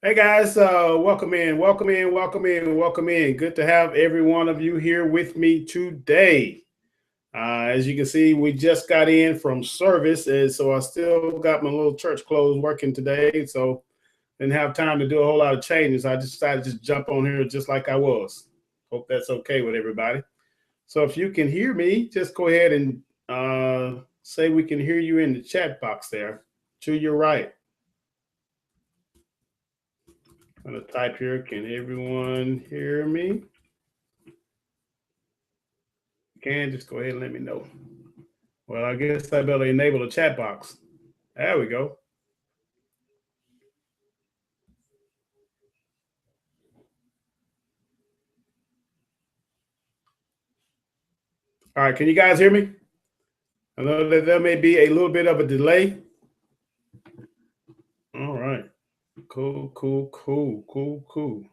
Hey guys, welcome in, welcome in, welcome in, welcome in. Good to have every one of you here with me today. As you can see, we just got in from service, and so I still got my little church clothes working today. So didn't have time to do a whole lot of changes. I just decided to just jump on here just like I was. Hope that's okay with everybody. So if you can hear me, just go ahead and say we can hear you in the chat box there to your right. I'm gonna type here. Can everyone hear me? Can just go ahead and let me know. Well, I guess I better enable the chat box. There we go. All right, can you guys hear me? I know that there may be a little bit of a delay. All right. Cool, cool, cool, cool, cool.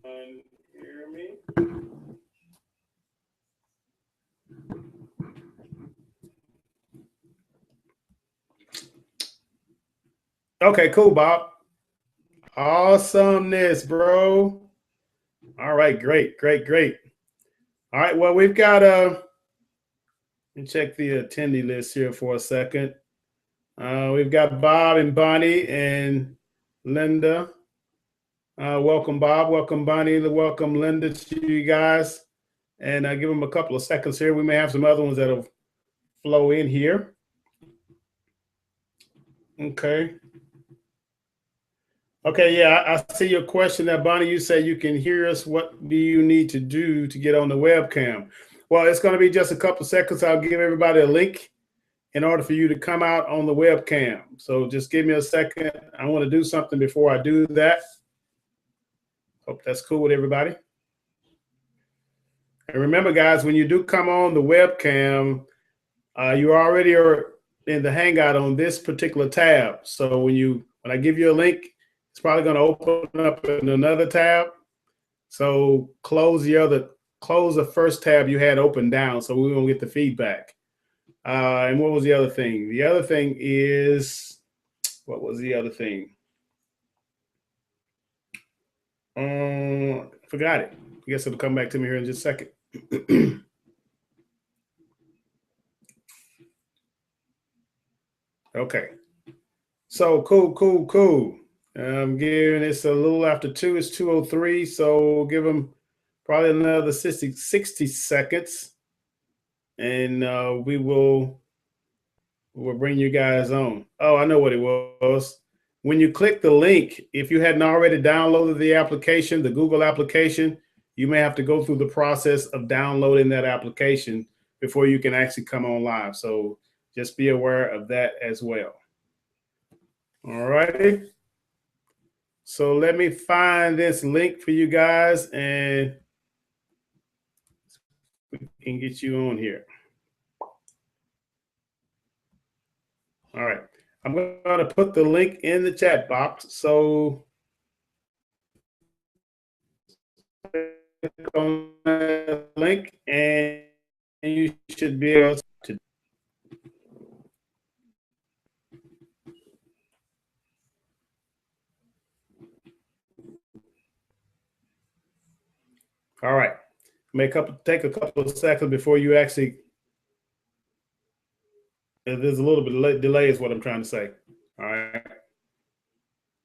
Hear me? Okay, cool, Bob. Awesomeness, bro. All right, great, great, great. All right, well, we've got let me check the attendee list here for a second. We've got Bob and Bonnie and Linda. Welcome, Bob. Welcome, Bonnie. Welcome, Linda, to you guys. And give them a couple of seconds here. We may have some other ones that'll flow in here. Okay. Okay, yeah, I see your question there, Bonnie. You say you can hear us. What do you need to do to get on the webcam? Well, it's going to be just a couple of seconds. I'll give everybody a link in order for you to come out on the webcam. So just give me a second. I want to do something before I do that. Hope that's cool with everybody. And remember, guys, when you do come on the webcam, you already are in the Hangout on this particular tab. So when I give you a link, it's probably going to open up in another tab. So close the first tab you had open down, so we won't get the feedback. And what was the other thing? The other thing is, what was the other thing? Forgot it. I guess it'll come back to me here in just a second. Okay. So cool, cool, cool. I'm giving this a little after 2. It's 2:03, so we'll give them probably another 60 seconds, and we'll bring you guys on. Oh, I know what it was. When you click the link, if you hadn't already downloaded the application, the Google application, you may have to go through the process of downloading that application before you can actually come on live. So just be aware of that as well. All righty. So let me find this link for you guys and we can get you on here. All right. I'm going to put the link in the chat box. So click on the link and you should be able to. All right. Take a couple of seconds before you actually. There's a little bit of delay, is what I'm trying to say. All right.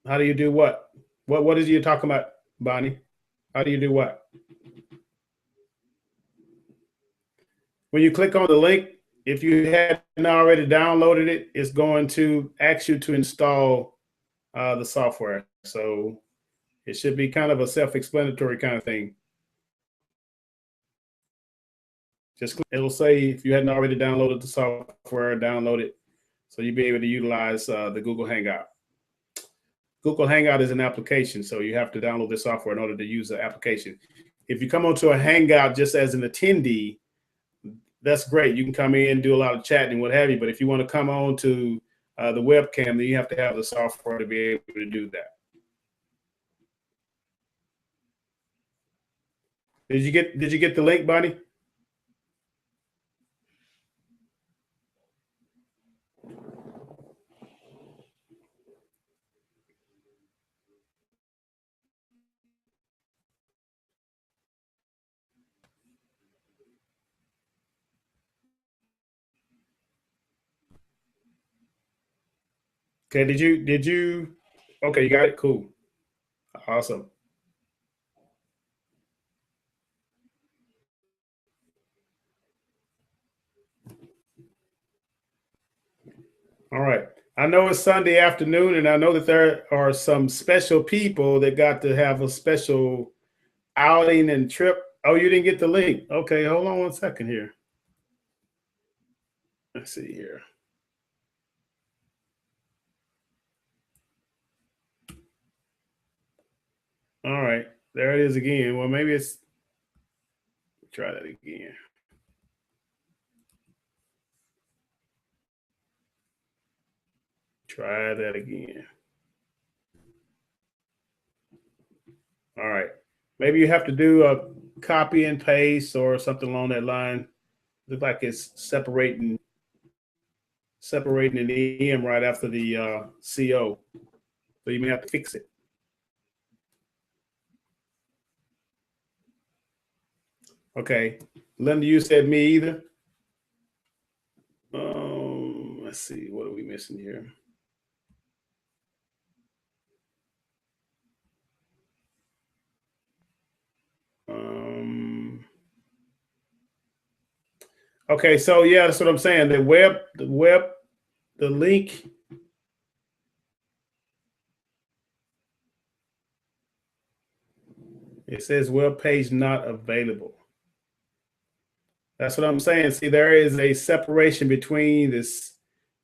How do you do what? What is you talking about, Bonnie? How do you do what? When you click on the link, if you hadn't already downloaded it, it's going to ask you to install the software. So it should be kind of a self-explanatory kind of thing. Just it'll say if you hadn't already downloaded the software, download it, so you'll be able to utilize the Google Hangout. Google Hangout is an application, so you have to download the software in order to use the application. If you come onto a Hangout just as an attendee, that's great. You can come in and do a lot of chatting and what have you. But if you want to come on to the webcam, then you have to have the software to be able to do that. Did you get the link, Bonnie? Okay, did you okay, you got it? Cool. Awesome. All right. I know it's Sunday afternoon, and I know that there are some special people that got to have a special outing and trip. Oh, you didn't get the link. Okay, hold on one second here. Let's see here. All right, there it is again. Well, maybe it's try that again. Try that again. All right. Maybe you have to do a copy and paste or something along that line. Look like it's separating an EM right after the CO. So you may have to fix it. Okay. Linda, you said me either. Let's see. What are we missing here? Um, okay, so yeah, that's what I'm saying. The link. It says web page not available. That's what I'm saying. See, there is a separation between this.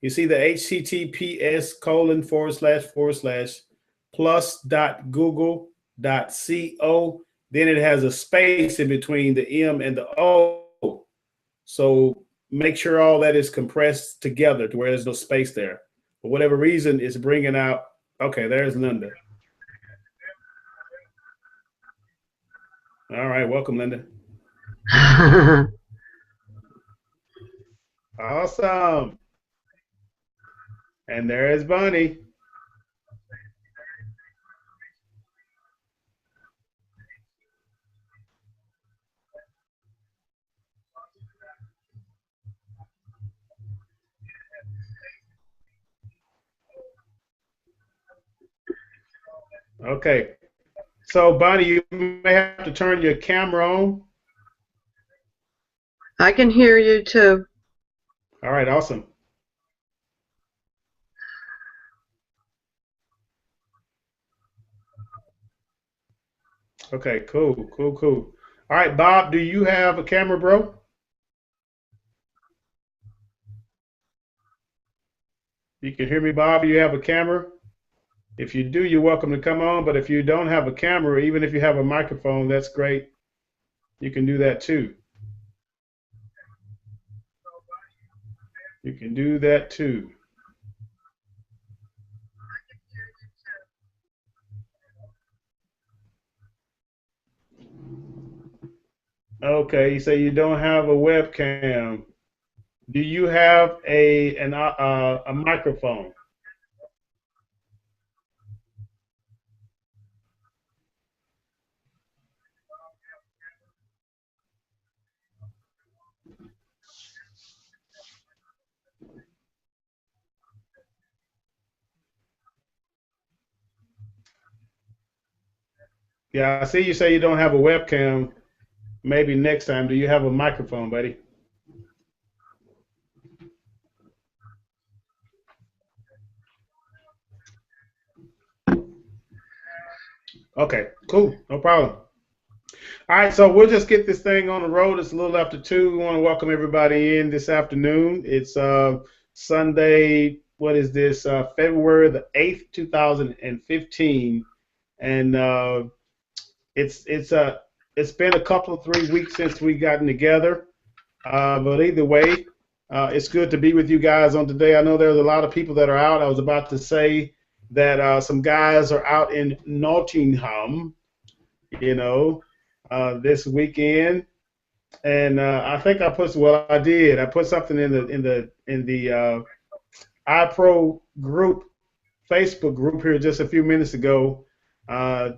You see the HTTPS colon / plus dot google dot co. Then it has a space in between the M and the O. So make sure all that is compressed together to where there's no space there. For whatever reason, it's bringing out. Okay, there's Linda. All right, welcome, Linda. Awesome. And there is Bunny. Okay. So, Bonnie, you may have to turn your camera on. I can hear you too. All right, awesome. Okay, cool, cool, cool. All right, Bob, do you have a camera, bro? You can hear me, Bob? You have a camera? If you do, you're welcome to come on. But if you don't have a camera, even if you have a microphone, that's great. You can do that too. You can do that too. Okay, you say you don't have a webcam. Do you have a microphone? Yeah, I see you say you don't have a webcam. Maybe next time. Do you have a microphone, buddy? Okay, cool. No problem. All right, so we'll just get this thing on the road. It's a little after 2. We want to welcome everybody in this afternoon. It's Sunday, what is this? February the 8th, 2015. And it's been a couple of 3 weeks since we gotten together. But either way, it's good to be with you guys on today. I know there's a lot of people that are out. I was about to say that some guys are out in Nottingham, you know, this weekend, and I think I put well, I did. I put something in the Ipro group, Facebook group here just a few minutes ago, uh,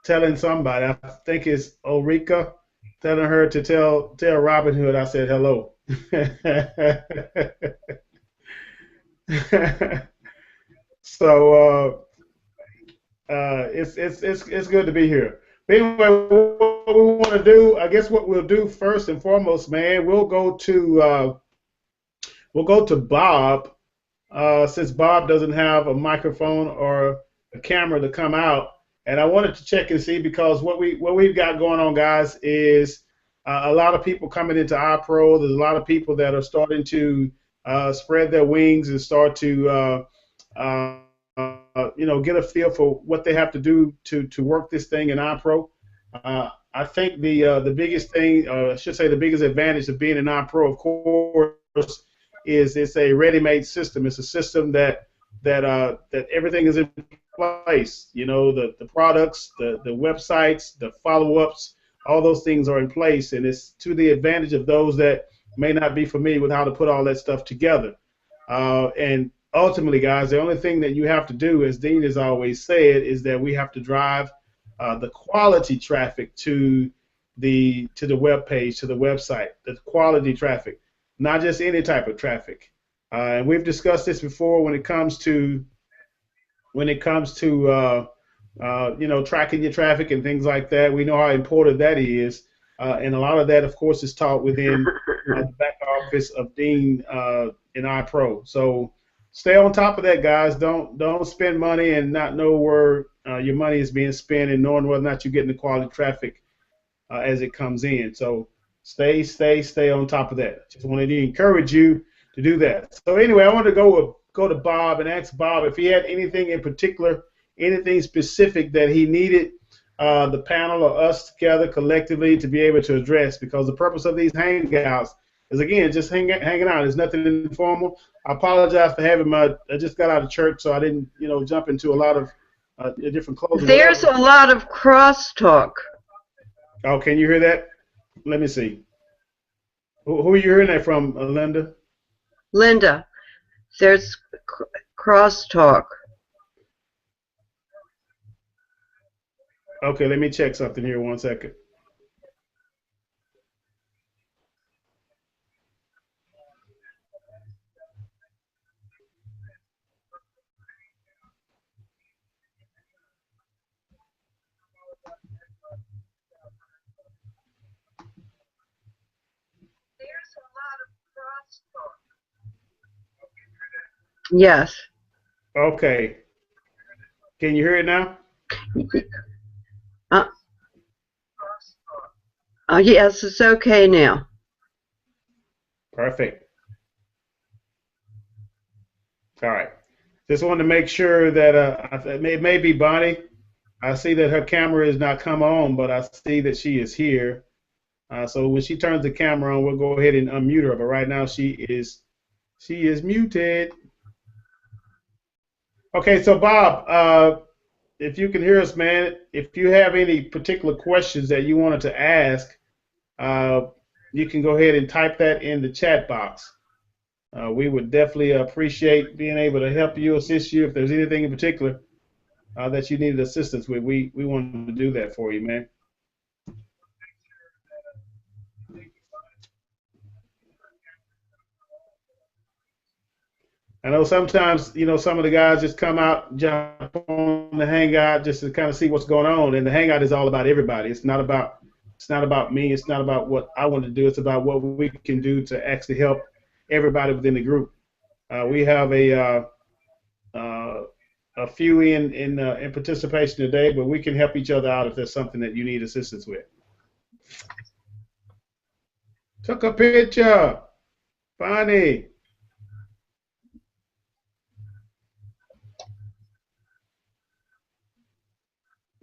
telling somebody. I think it's Ulrika, telling her to tell Robin Hood I said hello. So it's good to be here. But anyway, what we want to do, I guess, what we'll do first and foremost, man, we'll go to Bob, since Bob doesn't have a microphone or a camera to come out. And I wanted to check and see because what we've got going on, guys, is a lot of people coming into Ipro. There's a lot of people that are starting to spread their wings and start to get a feel for what they have to do to work this thing in Ipro. I think the biggest thing, I should say, the biggest advantage of being an Ipro, of course, is it's a ready-made system. It's a system that everything is in place. You know, the products, the websites, the follow-ups, all those things are in place, and it's to the advantage of those that may not be familiar with how to put all that stuff together. And ultimately, guys, the only thing that you have to do, as Dean has always said, is that we have to drive the quality traffic to the web page, to the website, the quality traffic, not just any type of traffic. And we've discussed this before when it comes to tracking your traffic and things like that. We know how important that is, and a lot of that, of course, is taught within the back office of Dean in iPro. So stay on top of that, guys. Don't spend money and not know where your money is being spent and knowing whether or not you're getting the quality traffic as it comes in. So stay on top of that. Just wanted to encourage you to do that. So anyway, I want to go to Bob and ask Bob if he had anything in particular, anything specific that he needed the panel or us together collectively to be able to address, because the purpose of these hangouts is, again, just hanging out. There's nothing informal. I apologize for having I just got out of church, so I didn't, jump into a lot of different clothes. There's a lot of crosstalk. Oh, can you hear that? Let me see. Who are you hearing that from, Linda? Linda, there's crosstalk. Okay, let me check something here. 1 second. Yes. Okay. Can you hear it now? Yes, it's okay now. Perfect. All right. Just wanted to make sure that it may be Bonnie. I see that her camera is not come on, but I see that she is here. So when she turns the camera on, we'll go ahead and unmute her. But right now she is muted. Okay, so Bob, if you can hear us, man, if you have any particular questions that you wanted to ask, you can go ahead and type that in the chat box. We would definitely appreciate being able to help you, assist you. If there's anything in particular that you needed assistance with, we want to do that for you, man. I know sometimes, some of the guys just come out, jump on the Hangout just to kind of see what's going on, and the Hangout is all about everybody. It's not about me. It's not about what I want to do. It's about what we can do to actually help everybody within the group. We have a few in participation today, but we can help each other out if there's something that you need assistance with. Took a picture, Bonnie.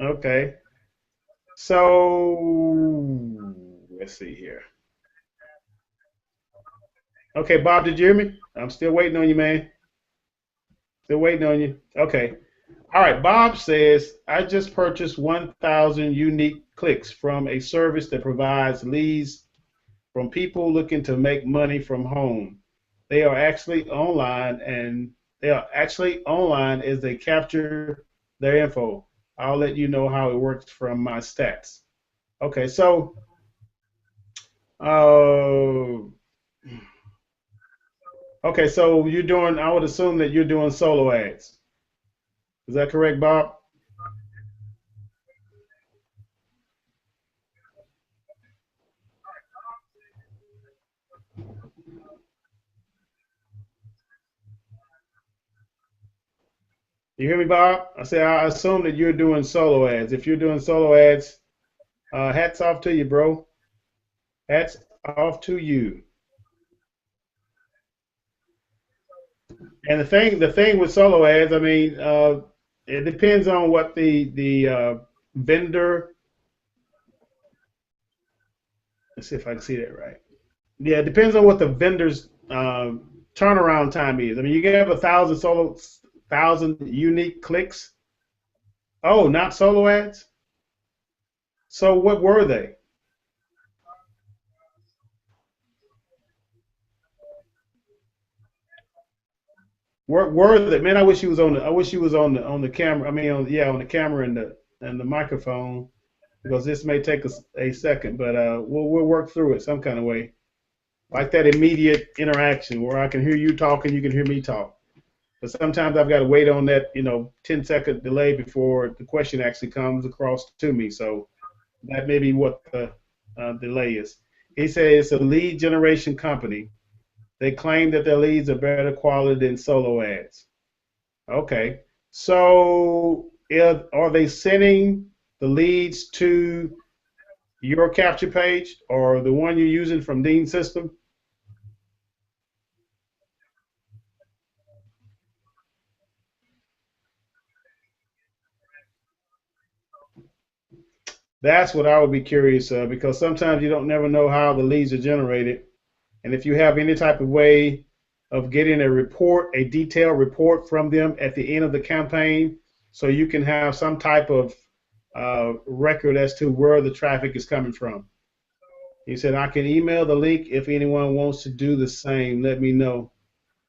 Okay. So let's see here. Okay, Bob, did you hear me? I'm still waiting on you, man. Still waiting on you. Okay. All right. Bob says, I just purchased 1,000 unique clicks from a service that provides leads from people looking to make money from home. They are actually online as they capture their info. I'll let you know how it works from my stats. Okay, so okay, so you're doing, I would assume that you're doing solo ads. Is that correct, Bob? You hear me, Bob? I say I assume that you're doing solo ads. If you're doing solo ads, hats off to you, bro. Hats off to you. And the thing with solo ads, I mean, it depends on what the vendor. Let's see if I can see that right. Yeah, it depends on what the vendor's turnaround time is. I mean, you can have 1,000 unique clicks. Oh, not solo ads. So what were they? Were they? Man, I wish he was on the. I wish he was on the camera. I mean, on the camera and the microphone because this may take us a second, but we'll work through it some kind of way, like that immediate interaction where I can hear you talk and you can hear me talk. But sometimes I've got to wait on that, 10-second delay before the question actually comes across to me. So that may be what the delay is. He says it's a lead generation company. They claim that their leads are better quality than solo ads. Okay. So are they sending the leads to your capture page or the one you're using from Dean's system? That's what I would be curious of because sometimes you don't never know how the leads are generated. And if you have any type of way of getting a report, a detailed report from them at the end of the campaign, so you can have some type of record as to where the traffic is coming from. He said, I can email the link if anyone wants to do the same. Let me know.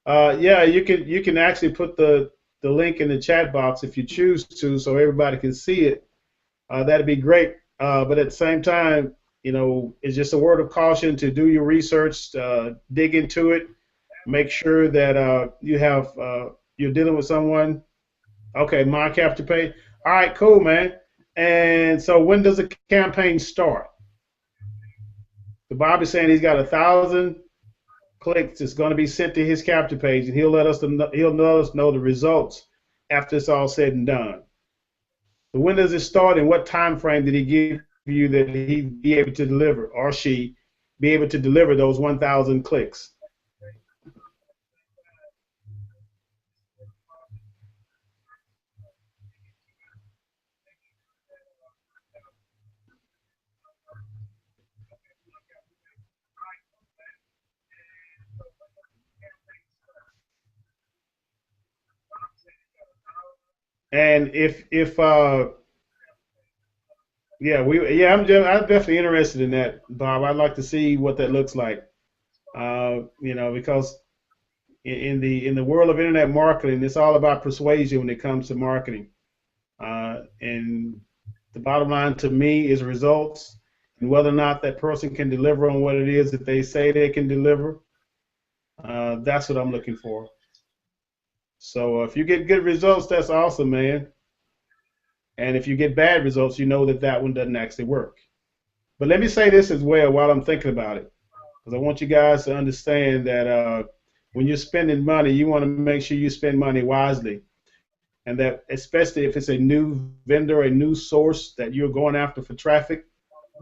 Yeah, you can actually put the link in the chat box if you choose to, so everybody can see it. That'd be great. But at the same time, it's just a word of caution to do your research, dig into it, make sure that you're dealing with someone. Okay, my capture page. All right, cool, man. And so when does the campaign start? The Bob is saying he's got 1,000 clicks. It's going to be sent to his capture page, and he'll let us know the results after it's all said and done. So when does it start, and what time frame did he give you that he'd be able to deliver, or she be able to deliver those 1,000 clicks? And if yeah, I'm definitely interested in that, Bob. I'd like to see what that looks like. Because in the world of internet marketing, it's all about persuasion when it comes to marketing. And the bottom line to me is results, and whether or not that person can deliver on what it is that they say they can deliver. That's what I'm looking for. So if you get good results, that's awesome, man. And if you get bad results, you know that that one doesn't actually work. But let me say this as well while I'm thinking about it, because I want you guys to understand that when you're spending money, you want to make sure you spend money wisely, and that especially if it's a new vendor, a new source that you're going after for traffic,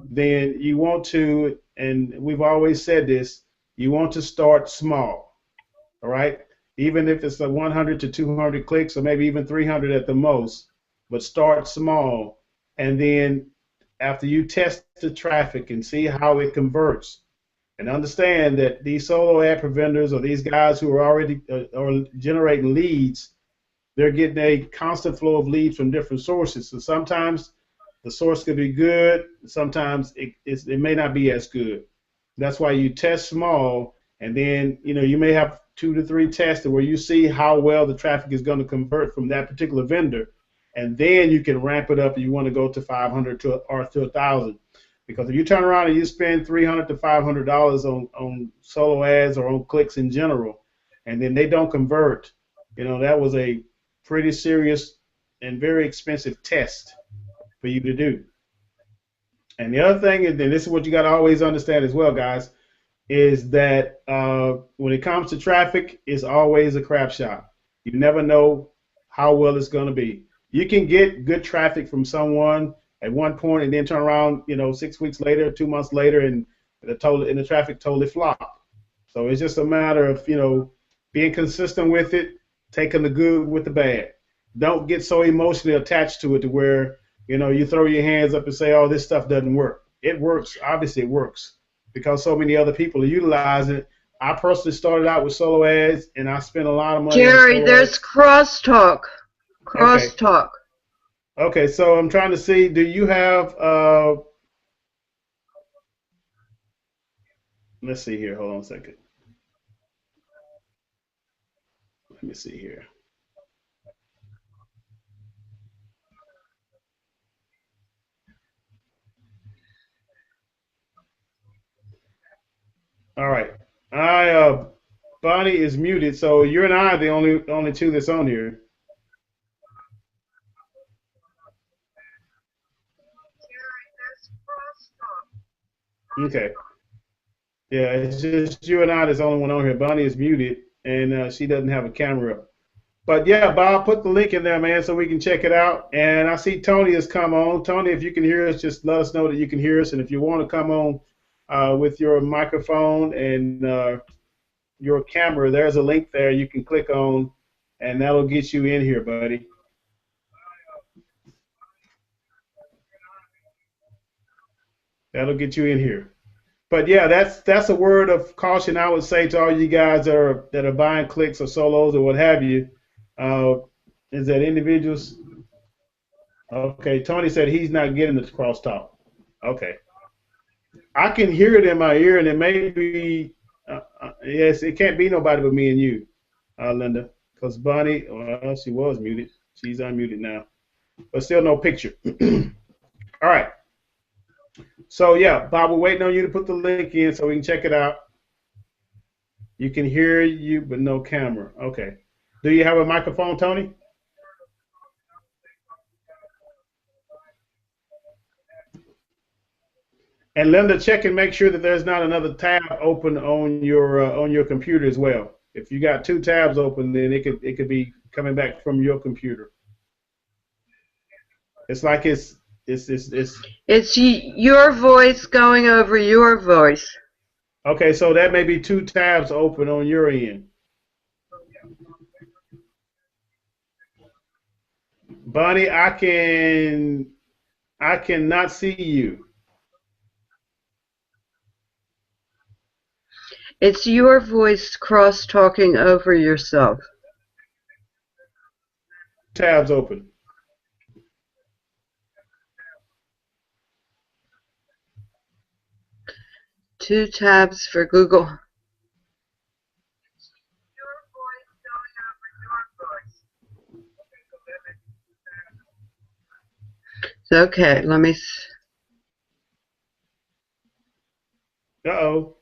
then you want to, and we've always said this, you want to start small, all right? Even if it's a 100 to 200 clicks or maybe even 300 at the most, but start small. And then after you test the traffic and see how it converts, and understand that these solo ad vendors or these guys who are already are generating leads, they're getting a constant flow of leads from different sources. So sometimes the source could be good, sometimes it may not be as good. That's why you test small, and then you may have 2 to 3 tests where you see how well the traffic is going to convert from that particular vendor, and then you can ramp it up if you want to go to 500 or to 1,000. Because if you turn around and you spend $300 to $500 on solo ads or on clicks in general, and then they don't convert, that was a pretty serious and very expensive test for you to do. And the other thing is, and this is what you got to always understand as well, guys, is that when it comes to traffic, it's always a crap shot. You never know how well it's going to be. You can get good traffic from someone at one point and then turn around, 6 weeks later, 2 months later, and the traffic totally flop. So it's just a matter of being consistent with it, taking the good with the bad. Don't get so emotionally attached to it to where you throw your hands up and say, "Oh, this stuff doesn't work." It works. Obviously, it works because so many other people are utilizing it. I personally started out with solo ads, and I spent a lot of money on Jerry, solo there's ads. crosstalk. Okay. Crosstalk. Okay. So I'm trying to see. Do you have? Let's see here. Hold on a second. Let me see here. All right. Bonnie is muted, so you and I are the only two that's on here. Okay. Yeah, it's just you and I that's the only one on here. Bonnie is muted, and she doesn't have a camera up. But yeah, Bob, put the link in there, man, so we can check it out. And I see Tony has come on. Tony, if you can hear us, just let us know that you can hear us. And if you want to come on with your microphone and your camera, there's a link there you can click on, and that'll get you in here, buddy. That'll get you in here. But yeah, that's a word of caution I would say to all you guys that are buying clicks or solos or what have you. Uh, is that individuals? Okay, Tony said he's not getting the crosstalk. Okay, I can hear it in my ear, and it may be yes, it can't be nobody but me and you, Linda, because Bonnie, well, she was muted. She's unmuted now, but still no picture. All right. So yeah, Bob, we're waiting on you to put the link in so we can check it out. You can hear you, but no camera. Okay. Do you have a microphone, Tony? And Linda, check and make sure that there's not another tab open on your computer as well. If you got two tabs open, then it could be coming back from your computer. It's like It's your voice going over your voice. okay. So that may be two tabs open on your end. Bonnie, I cannot see you. It's your voice cross-talking over yourself. Tabs open. Two tabs for Google. Okay, let me. Uh-oh.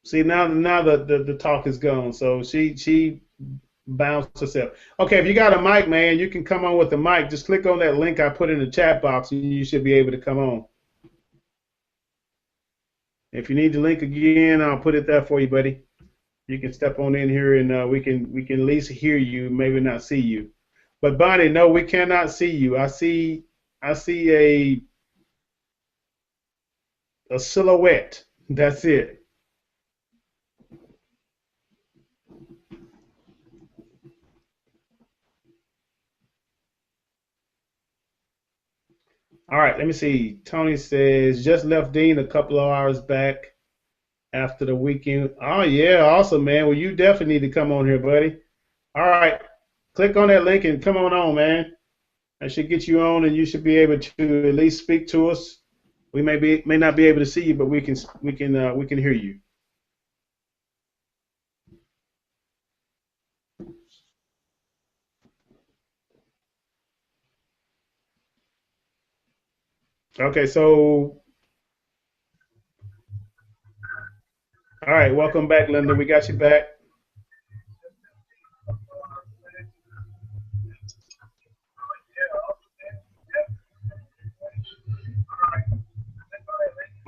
See, now the talk is gone. So she bounced herself. Okay, if you got a mic, man, you can come on with the mic. Just click on that link I put in the chat box, and you should be able to come on. If you need the link again, I'll put it there for you, buddy. You can step on in here, and we can at least hear you, maybe not see you. But Bonnie, no, we cannot see you. I see a silhouette. That's it. All right, let me see. Tony says just left Dean a couple of hours back after the weekend. Oh yeah, awesome, man. Well, you definitely need to come on here, buddy. All right, click on that link and come on, man. That should get you on, and you should be able to at least speak to us. We may not be able to see you, but we can hear you. Okay, so all right, welcome back, Linda. We got you back.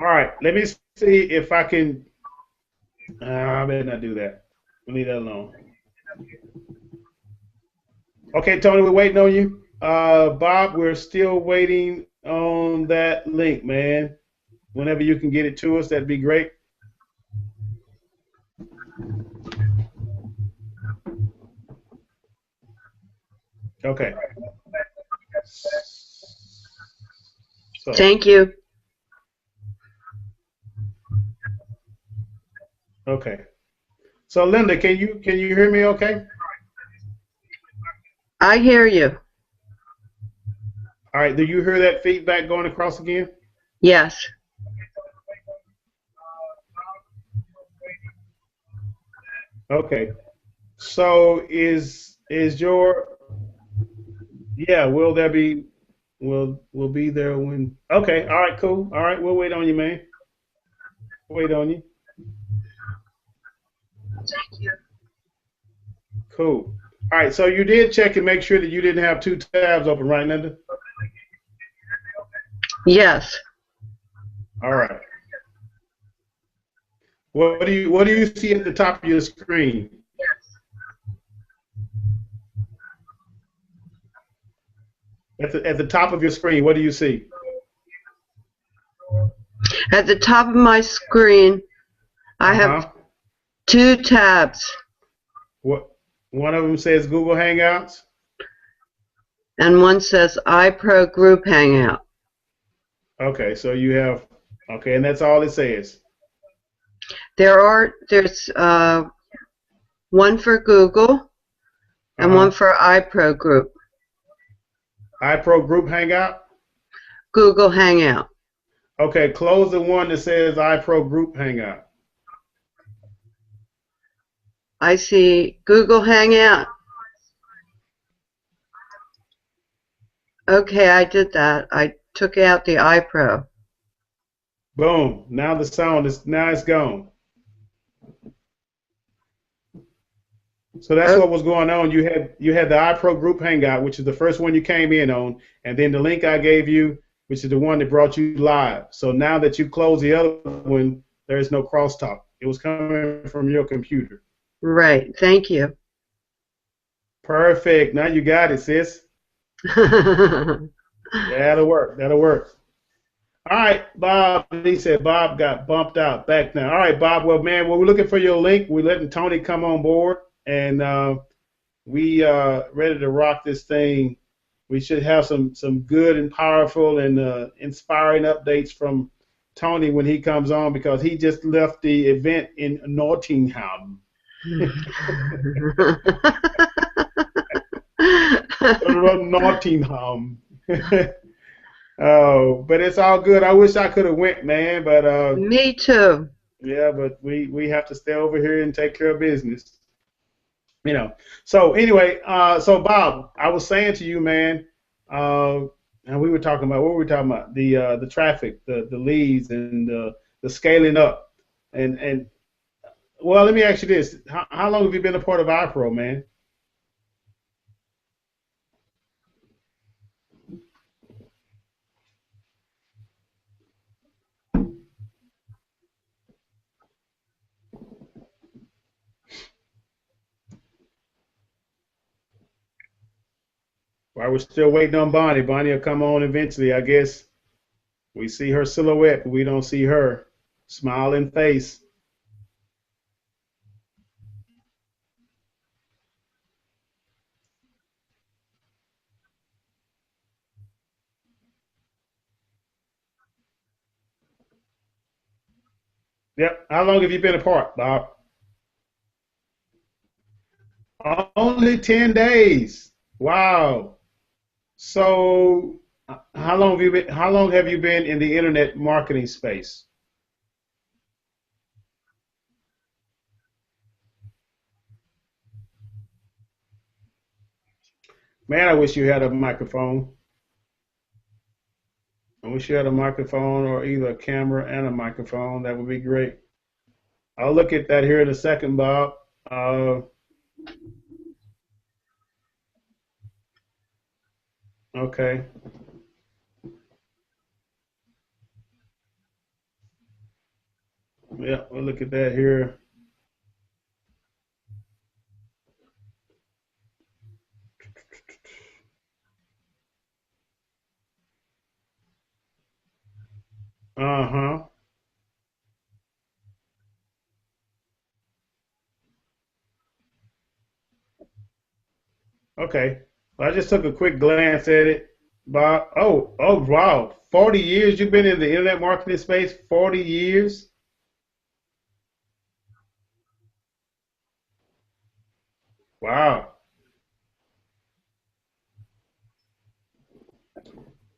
All right, let me see if I can. I better not do that. We'll leave that alone. Okay, Tony, we're waiting on you. Bob, we're still waiting on that link, man. Whenever you can get it to us, that'd be great. Okay. So, Thank you. okay. So, Linda, can you hear me? Okay. I hear you. All right. Do you hear that feedback going across again? Yes. Okay. So is your yeah? Will there be? Will be there when? Okay. All right. Cool. All right. We'll wait on you, man. Wait on you. Cool. All right. So you did check and make sure that you didn't have two tabs open, right, Linda? Yes. All right. What do you see at the top of your screen? At the top of your screen, what do you see? At the top of my screen, I have Uh-huh. 2 tabs, What one of them says Google Hangouts. and one says Ipro Group Hangout. Okay, so you have okay, and that's all it says. There's one for Google and one Uh-huh. for Ipro Group. iPro Group Hangout. Google Hangout. Okay, close the one that says iPro Group Hangout. I see Google Hangout. Okay, I did that. I took out the iPro. Boom. Now the sound is now it's gone. So that's Oh, what was going on. You had the iPro Group Hangout, which is the first one you came in on, and then the link I gave you, which is the one that brought you live. So now that you close the other one, there is no crosstalk. It was coming from your computer. right. Thank you. Perfect. Now you got it, sis. That'll work. That'll work. All right, Bob. He said Bob got bumped out back now. All right, Bob. Well, man, we're looking for your link. We're letting Tony come on board, and we ready to rock this thing. We should have some good and powerful and inspiring updates from Tony when he comes on because he just left the event in Nottingham. Nottingham. Oh, but it's all good. I wish I could have went, man, but Me too. yeah, but we have to stay over here and take care of business. You know. So anyway, so Bob, I was saying to you, man, and we were talking about what were we talking about? The traffic, the leads, and the scaling up. And well, let me ask you this: how long have you been a part of iPro, man? While we're still waiting on Bonnie, Bonnie will come on eventually, I guess. We see her silhouette, but we don't see her smiling face. Yep. How long have you been apart, Bob? Only 10 days. Wow. So, how long have you been in the internet marketing space? Man, I wish you had a microphone. I wish you had a microphone or either a camera and a microphone. That would be great. I'll look at that here in a second, Bob. Uh, okay. Yeah, we'll look at that here. Uh-huh. Okay. Well, I just took a quick glance at it. Bob, oh, wow. 40 years you've been in the internet marketing space? 40 years? Wow.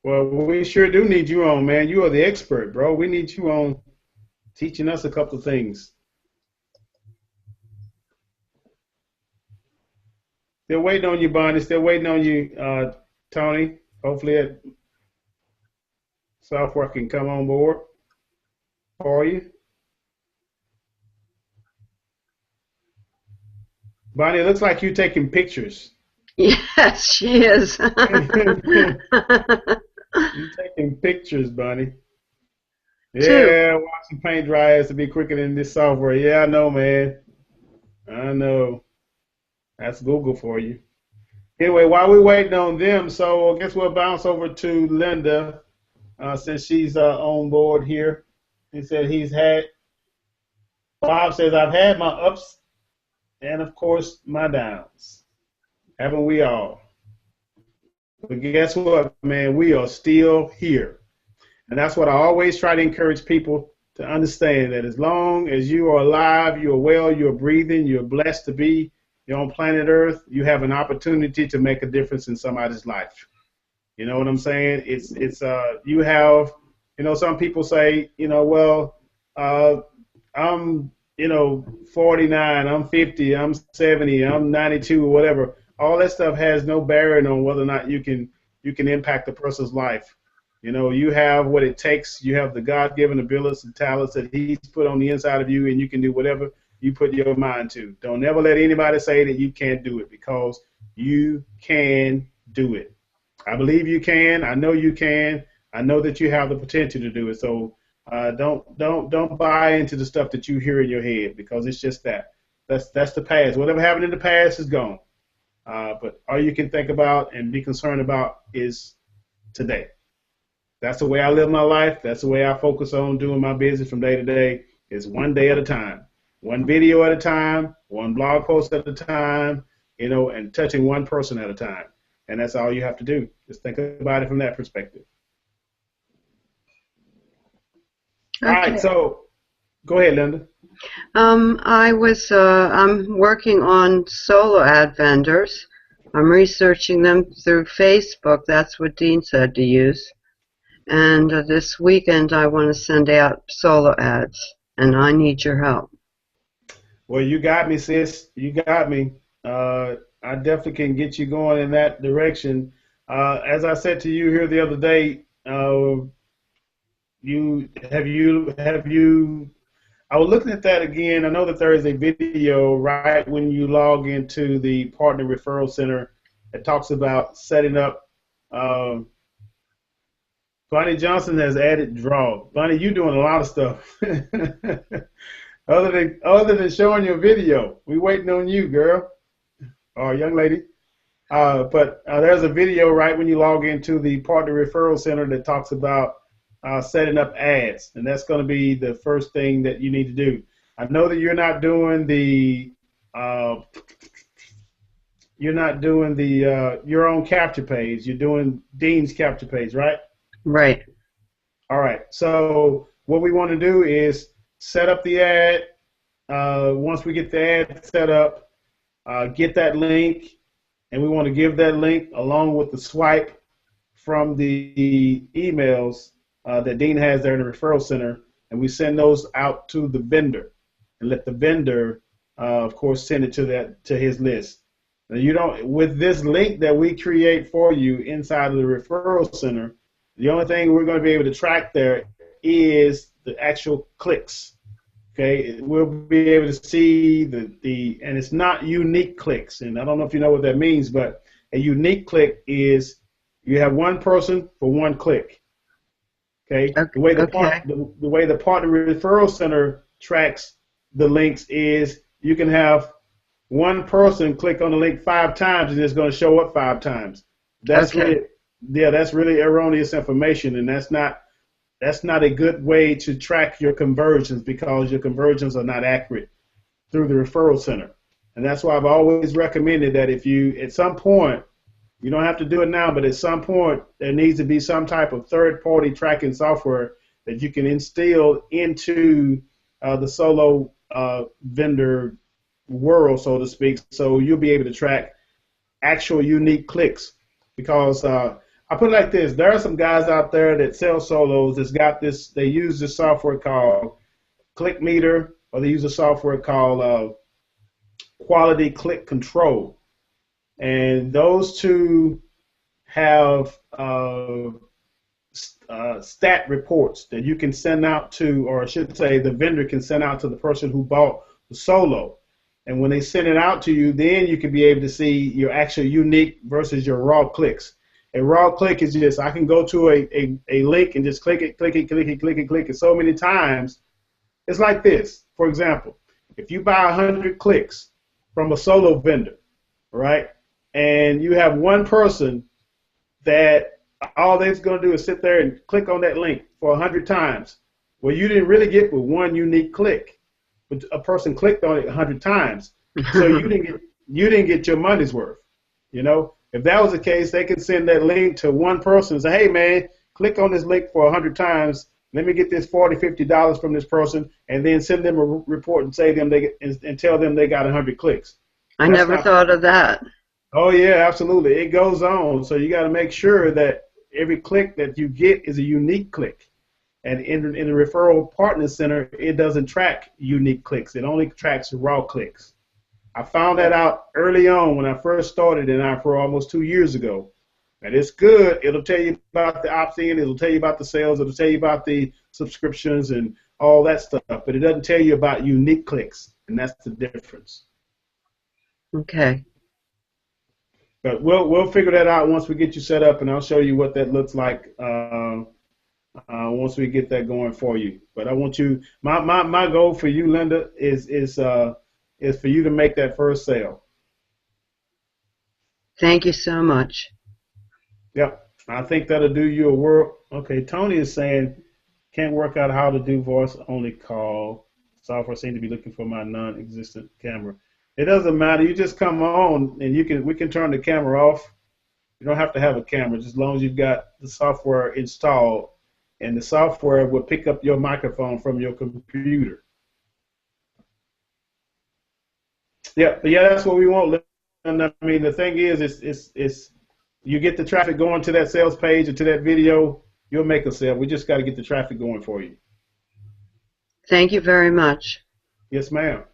Well, we sure do need you on, man. You are the expert, bro. We need you on teaching us a couple of things. Still waiting on you, Bonnie. Still waiting on you, Tony. Hopefully that software can come on board for you. Bonnie, it looks like you're taking pictures. Yes, she is. You're taking pictures, Bonnie. Two. Yeah, watching paint dry has to be quicker than this software. Yeah, I know, man. I know. That's Google for you. Anyway, while we're waiting on them, so I guess we'll bounce over to Linda since she's on board here. He said Bob says, I've had my ups and, of course, my downs. Haven't we all? But guess what, man? We are still here. And that's what I always try to encourage people to understand, that as long as you are alive, you're well, you're breathing, you're blessed to be, you're on planet Earth, you have an opportunity to make a difference in somebody's life. You know what I'm saying? It's you have, some people say, well, uh, I'm 49, I'm 50, I'm 70, I'm 92, whatever. All that stuff has no bearing on whether or not you can impact a person's life. You have what it takes. You have the God-given abilities and talents that He's put on the inside of you, and you can do whatever you put your mind to. Don't ever let anybody say that you can't do it, because you can do it. I believe you can. I know you can. I know that you have the potential to do it. So don't buy into the stuff that you hear in your head, because it's just that. That's the past. Whatever happened in the past is gone. But all you can think about and be concerned about is today. That's the way I live my life. That's the way I focus on doing my business from day to day. Is one day at a time, one video at a time, one blog post at a time, and touching one person at a time. And that's all you have to do. Just think about it from that perspective. All right, Okay. so go ahead, Linda. I'm working on solo ad vendors. I'm researching them through Facebook. That's what Dean said to use. And this weekend I want to send out solo ads, and I need your help. Well, you got me, sis. You got me. I definitely can get you going in that direction. As I said to you here the other day, you I was looking at that again. I know that there is a video right when you log into the Partner Referral Center that talks about setting up. Bonnie Johnson has added draw. Bonnie, you doing a lot of stuff. other than showing your video, we waiting on you, girl, or young lady. But there's a video right when you log into the Partner Referral Center that talks about setting up ads, and that's going to be the first thing that you need to do. I know that you're not doing the your own capture page. You're doing Dean's capture page, right? Right. All right. So what we want to do is set up the ad. Once we get the ad set up, get that link, and we want to give that link along with the swipe from the emails that Dean has there in the referral center, and we send those out to the vendor, and let the vendor, of course, send it to his list. Now, with this link that we create for you inside of the referral center, the only thing we're going to be able to track there is the actual clicks. Okay, we'll be able to see and it's not unique clicks, and I don't know if you know what that means, but a unique click is you have one person for one click. Okay, Okay. the way the Partner Referral Center tracks the links is you can have one person click on the link 5 times and it's going to show up 5 times. That's Okay. really, yeah, that's really erroneous information, and that's not a good way to track your conversions because your conversions are not accurate through the referral center. And that's why I've always recommended that if you, at some point, you don't have to do it now, but at some point, there needs to be some type of third-party tracking software that you can instill into the solo vendor world, so to speak, so you'll be able to track actual unique clicks. Because I put it like this: there are some guys out there that sell solos that's got this. They use this software called Click Meter, or they use a software called Quality Click Control, and those two have stat reports that you can send out to, or I should say, the vendor can send out to the person who bought the solo. And when they send it out to you, then you can be able to see your actual unique versus your raw clicks. A raw click is just, I can go to a link and just click it, click it, click it, click it, click it so many times. It's like this. For example, if you buy 100 clicks from a solo vendor, right, and you have one person that all they're going to do is sit there and click on that link for 100 times, well, you didn't really get with one unique click. But a person clicked on it 100 times, so you didn't get your money's worth. You know, if that was the case, they could send that link to one person and say, "Hey, man, click on this link for 100 times. Let me get this $40, $50 from this person," and then send them a report and say them and tell them they got 100 clicks. I never thought of that. Oh yeah, absolutely. It goes on. So you got to make sure that every click that you get is a unique click. And in the referral partner center, it doesn't track unique clicks. It only tracks raw clicks. I found that out early on when I first started in Ipro almost 2 years ago. And it's good. It'll tell you about the opt-in. It'll tell you about the sales. It'll tell you about the subscriptions and all that stuff. But it doesn't tell you about unique clicks, and that's the difference. Okay. But we'll figure that out once we get you set up, and I'll show you what that looks like once we get that going for you. But I want you, my goal for you, Linda, is for you to make that first sale. Thank you so much. Yep, I think that'll do you a world. Okay, Tony is saying can't work out how to do voice only call. Software seems to be looking for my non-existent camera. It doesn't matter. You just come on and we can turn the camera off. You don't have to have a camera, just as long as you've got the software installed. And the software will pick up your microphone from your computer. Yeah, but yeah, that's what we want. And I mean, the thing is, it's you get the traffic going to that sales page or to that video, you'll make a sale. We just got to get the traffic going for you. Thank you very much. Yes, ma'am.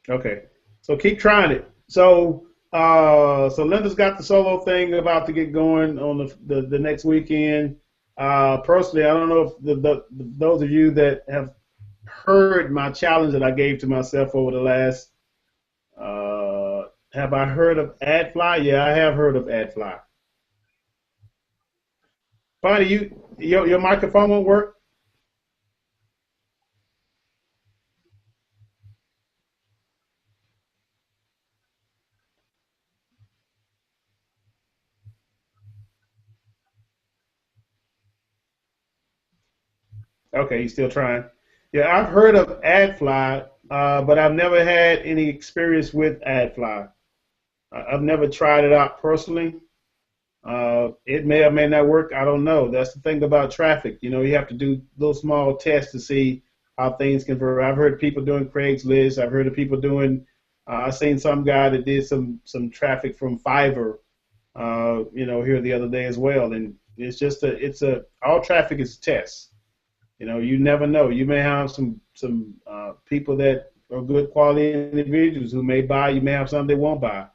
Okay, so keep trying it. So Linda's got the solo thing about to get going on the next weekend. Personally, I don't know if those of you that have heard my challenge that I gave to myself over the last, have I heard of AdFly? Yeah, I have heard of AdFly. Bonnie, your microphone won't work? Okay, you still trying? Yeah, I've heard of AdFly, but I've never had any experience with AdFly. I've never tried it out personally. It may or may not work. I don't know. That's the thing about traffic. You know, you have to do little small tests to see how things convert. I've heard people doing Craigslist. I've heard of people doing. I've seen some guy that did some traffic from Fiverr. You know, here the other day as well. And it's just all traffic is a test. You know, you never know. You may have some people that are good quality individuals who may buy. You may have some that won't buy.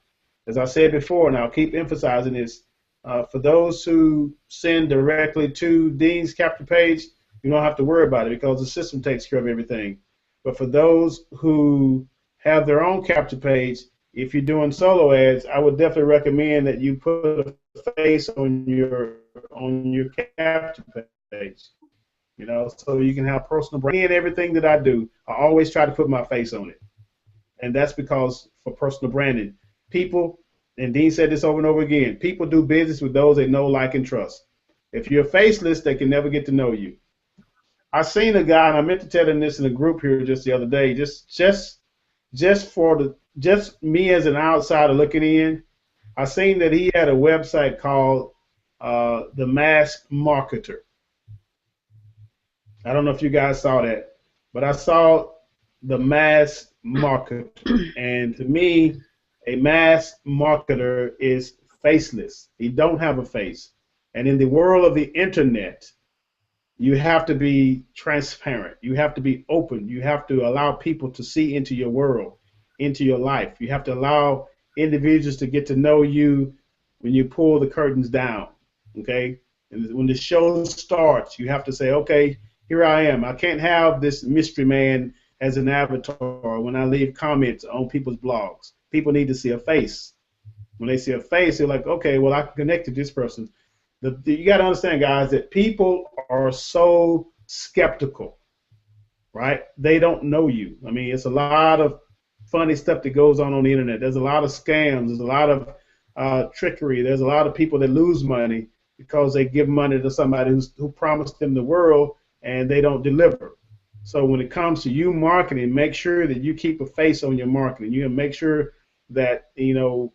As I said before, and I'll keep emphasizing this, for those who send directly to Dean's capture page, you don't have to worry about it because the system takes care of everything. But for those who have their own capture page, if you're doing solo ads, I would definitely recommend that you put a face on on your capture page. You know, so you can have personal brand. In everything that I do, I always try to put my face on it. And that's because for personal branding, people, and Dean said this over and over again, people do business with those they know, like, and trust. If you're faceless, they can never get to know you. I seen a guy, and I meant to tell him this in a group here just the other day, just me as an outsider looking in, I seen that he had a website called The Mask Marketer. I don't know if you guys saw that, but I saw The Mask Marketer. And to me, a mass marketer is faceless. He don't have a face. And in the world of the internet, you have to be transparent. You have to be open. You have to allow people to see into your world, into your life. You have to allow individuals to get to know you when you pull the curtains down, okay? And when the show starts, you have to say, okay, here I am. I can't have this mystery man as an avatar when I leave comments on people's blogs. People need to see a face. When they see a face, they're like, okay, well, I can connect to this person. You got to understand, guys, that people are so skeptical, right? They don't know you. I mean, it's a lot of funny stuff that goes on the internet. There's a lot of scams. There's a lot of trickery. There's a lot of people that lose money because they give money to somebody who promised them the world and they don't deliver. So when it comes to you marketing, make sure that you keep a face on your marketing. You make sure that, you know,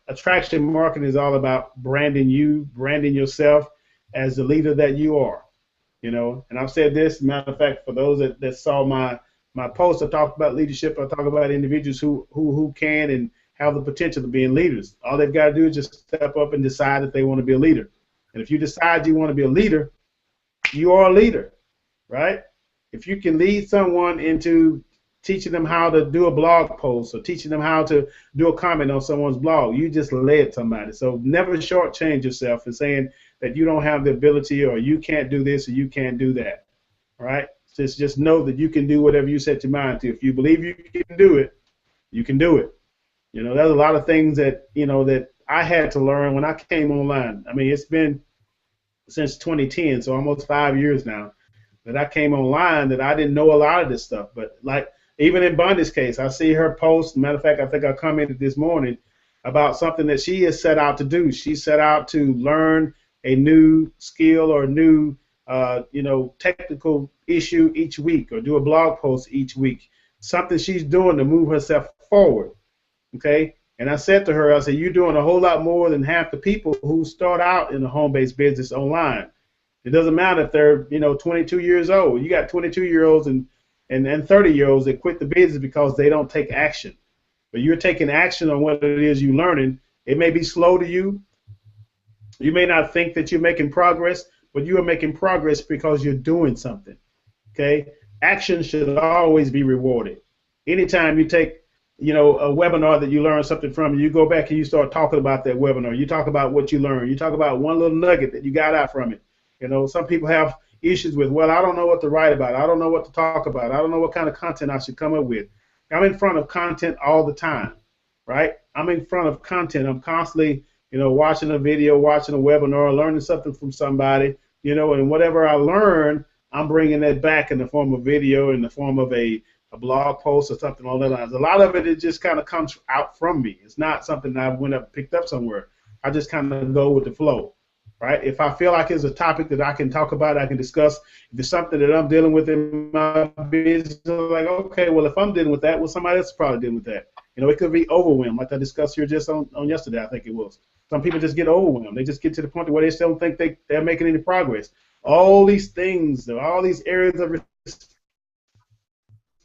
attraction marketing is all about branding you, branding yourself as the leader that you are. You know, and I've said this, matter of fact, for those that saw my post, I talked about leadership. I talk about individuals who can and have the potential of being leaders. All they've got to do is just step up and decide that they want to be a leader. And if you decide you want to be a leader, you are a leader, right? If you can lead someone into teaching them how to do a blog post or teaching them how to do a comment on someone's blog, you just led somebody. So never shortchange yourself in saying that you don't have the ability or you can't do this or you can't do that, right? Just know that you can do whatever you set your mind to. If you believe you can do it, you can do it. You know, there's a lot of things that, you know, that I had to learn when I came online. I mean, it's been since 2010, so almost 5 years now, that I came online that I didn't know a lot of this stuff. But like even in Bundy's case, I see her post. Matter of fact, I think I commented this morning about something that she has set out to do. She set out to learn a new skill or a new, you know, technical issue each week or do a blog post each week. Something she's doing to move herself forward. Okay. And I said to her, I said, you're doing a whole lot more than half the people who start out in the home-based business online. It doesn't matter if they're, you know, 22 years old. You got 22-year-olds and 30-year-olds that quit the business because they don't take action. But you're taking action on what it is you're learning. It may be slow to you. You may not think that you're making progress, but you are making progress because you're doing something. Okay? Action should always be rewarded. Anytime you take, you know, a webinar that you learn something from, you go back and you start talking about that webinar. You talk about what you learned. You talk about one little nugget that you got out from it. You know, some people have issues with, well, I don't know what to write about. I don't know what to talk about. I don't know what kind of content I should come up with. I'm in front of content all the time, right? I'm in front of content. I'm constantly, you know, watching a video, watching a webinar, learning something from somebody, you know, and whatever I learn, I'm bringing that back in the form of video, in the form of a blog post or something along that lines. A lot of it just kind of comes out from me. It's not something I went up and picked up somewhere. I just kind of go with the flow. Right? If I feel like it's a topic that I can talk about, I can discuss. If it's something that I'm dealing with in my business, I'm like, okay, well, if I'm dealing with that, well, somebody else is probably dealing with that. You know, it could be overwhelmed, like I discussed here just on yesterday, I think it was. Some people just get overwhelmed. They just get to the point where they still don't think they're making any progress. All these things, all these areas of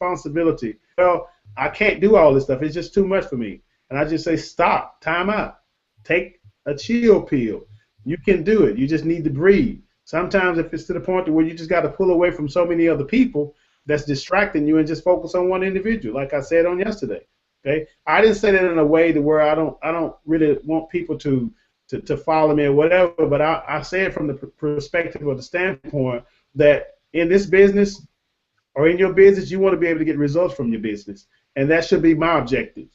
responsibility. Well, I can't do all this stuff. It's just too much for me. And I just say, stop, time out, take a chill pill. You can do it. You just need to breathe. Sometimes if it's to the point where you just got to pull away from so many other people that's distracting you and just focus on one individual, like I said on yesterday. Okay, I didn't say that in a way to where I don't really want people to follow me or whatever, but I say it from the perspective or the standpoint that in this business or in your business, you want to be able to get results from your business, and that should be my objective.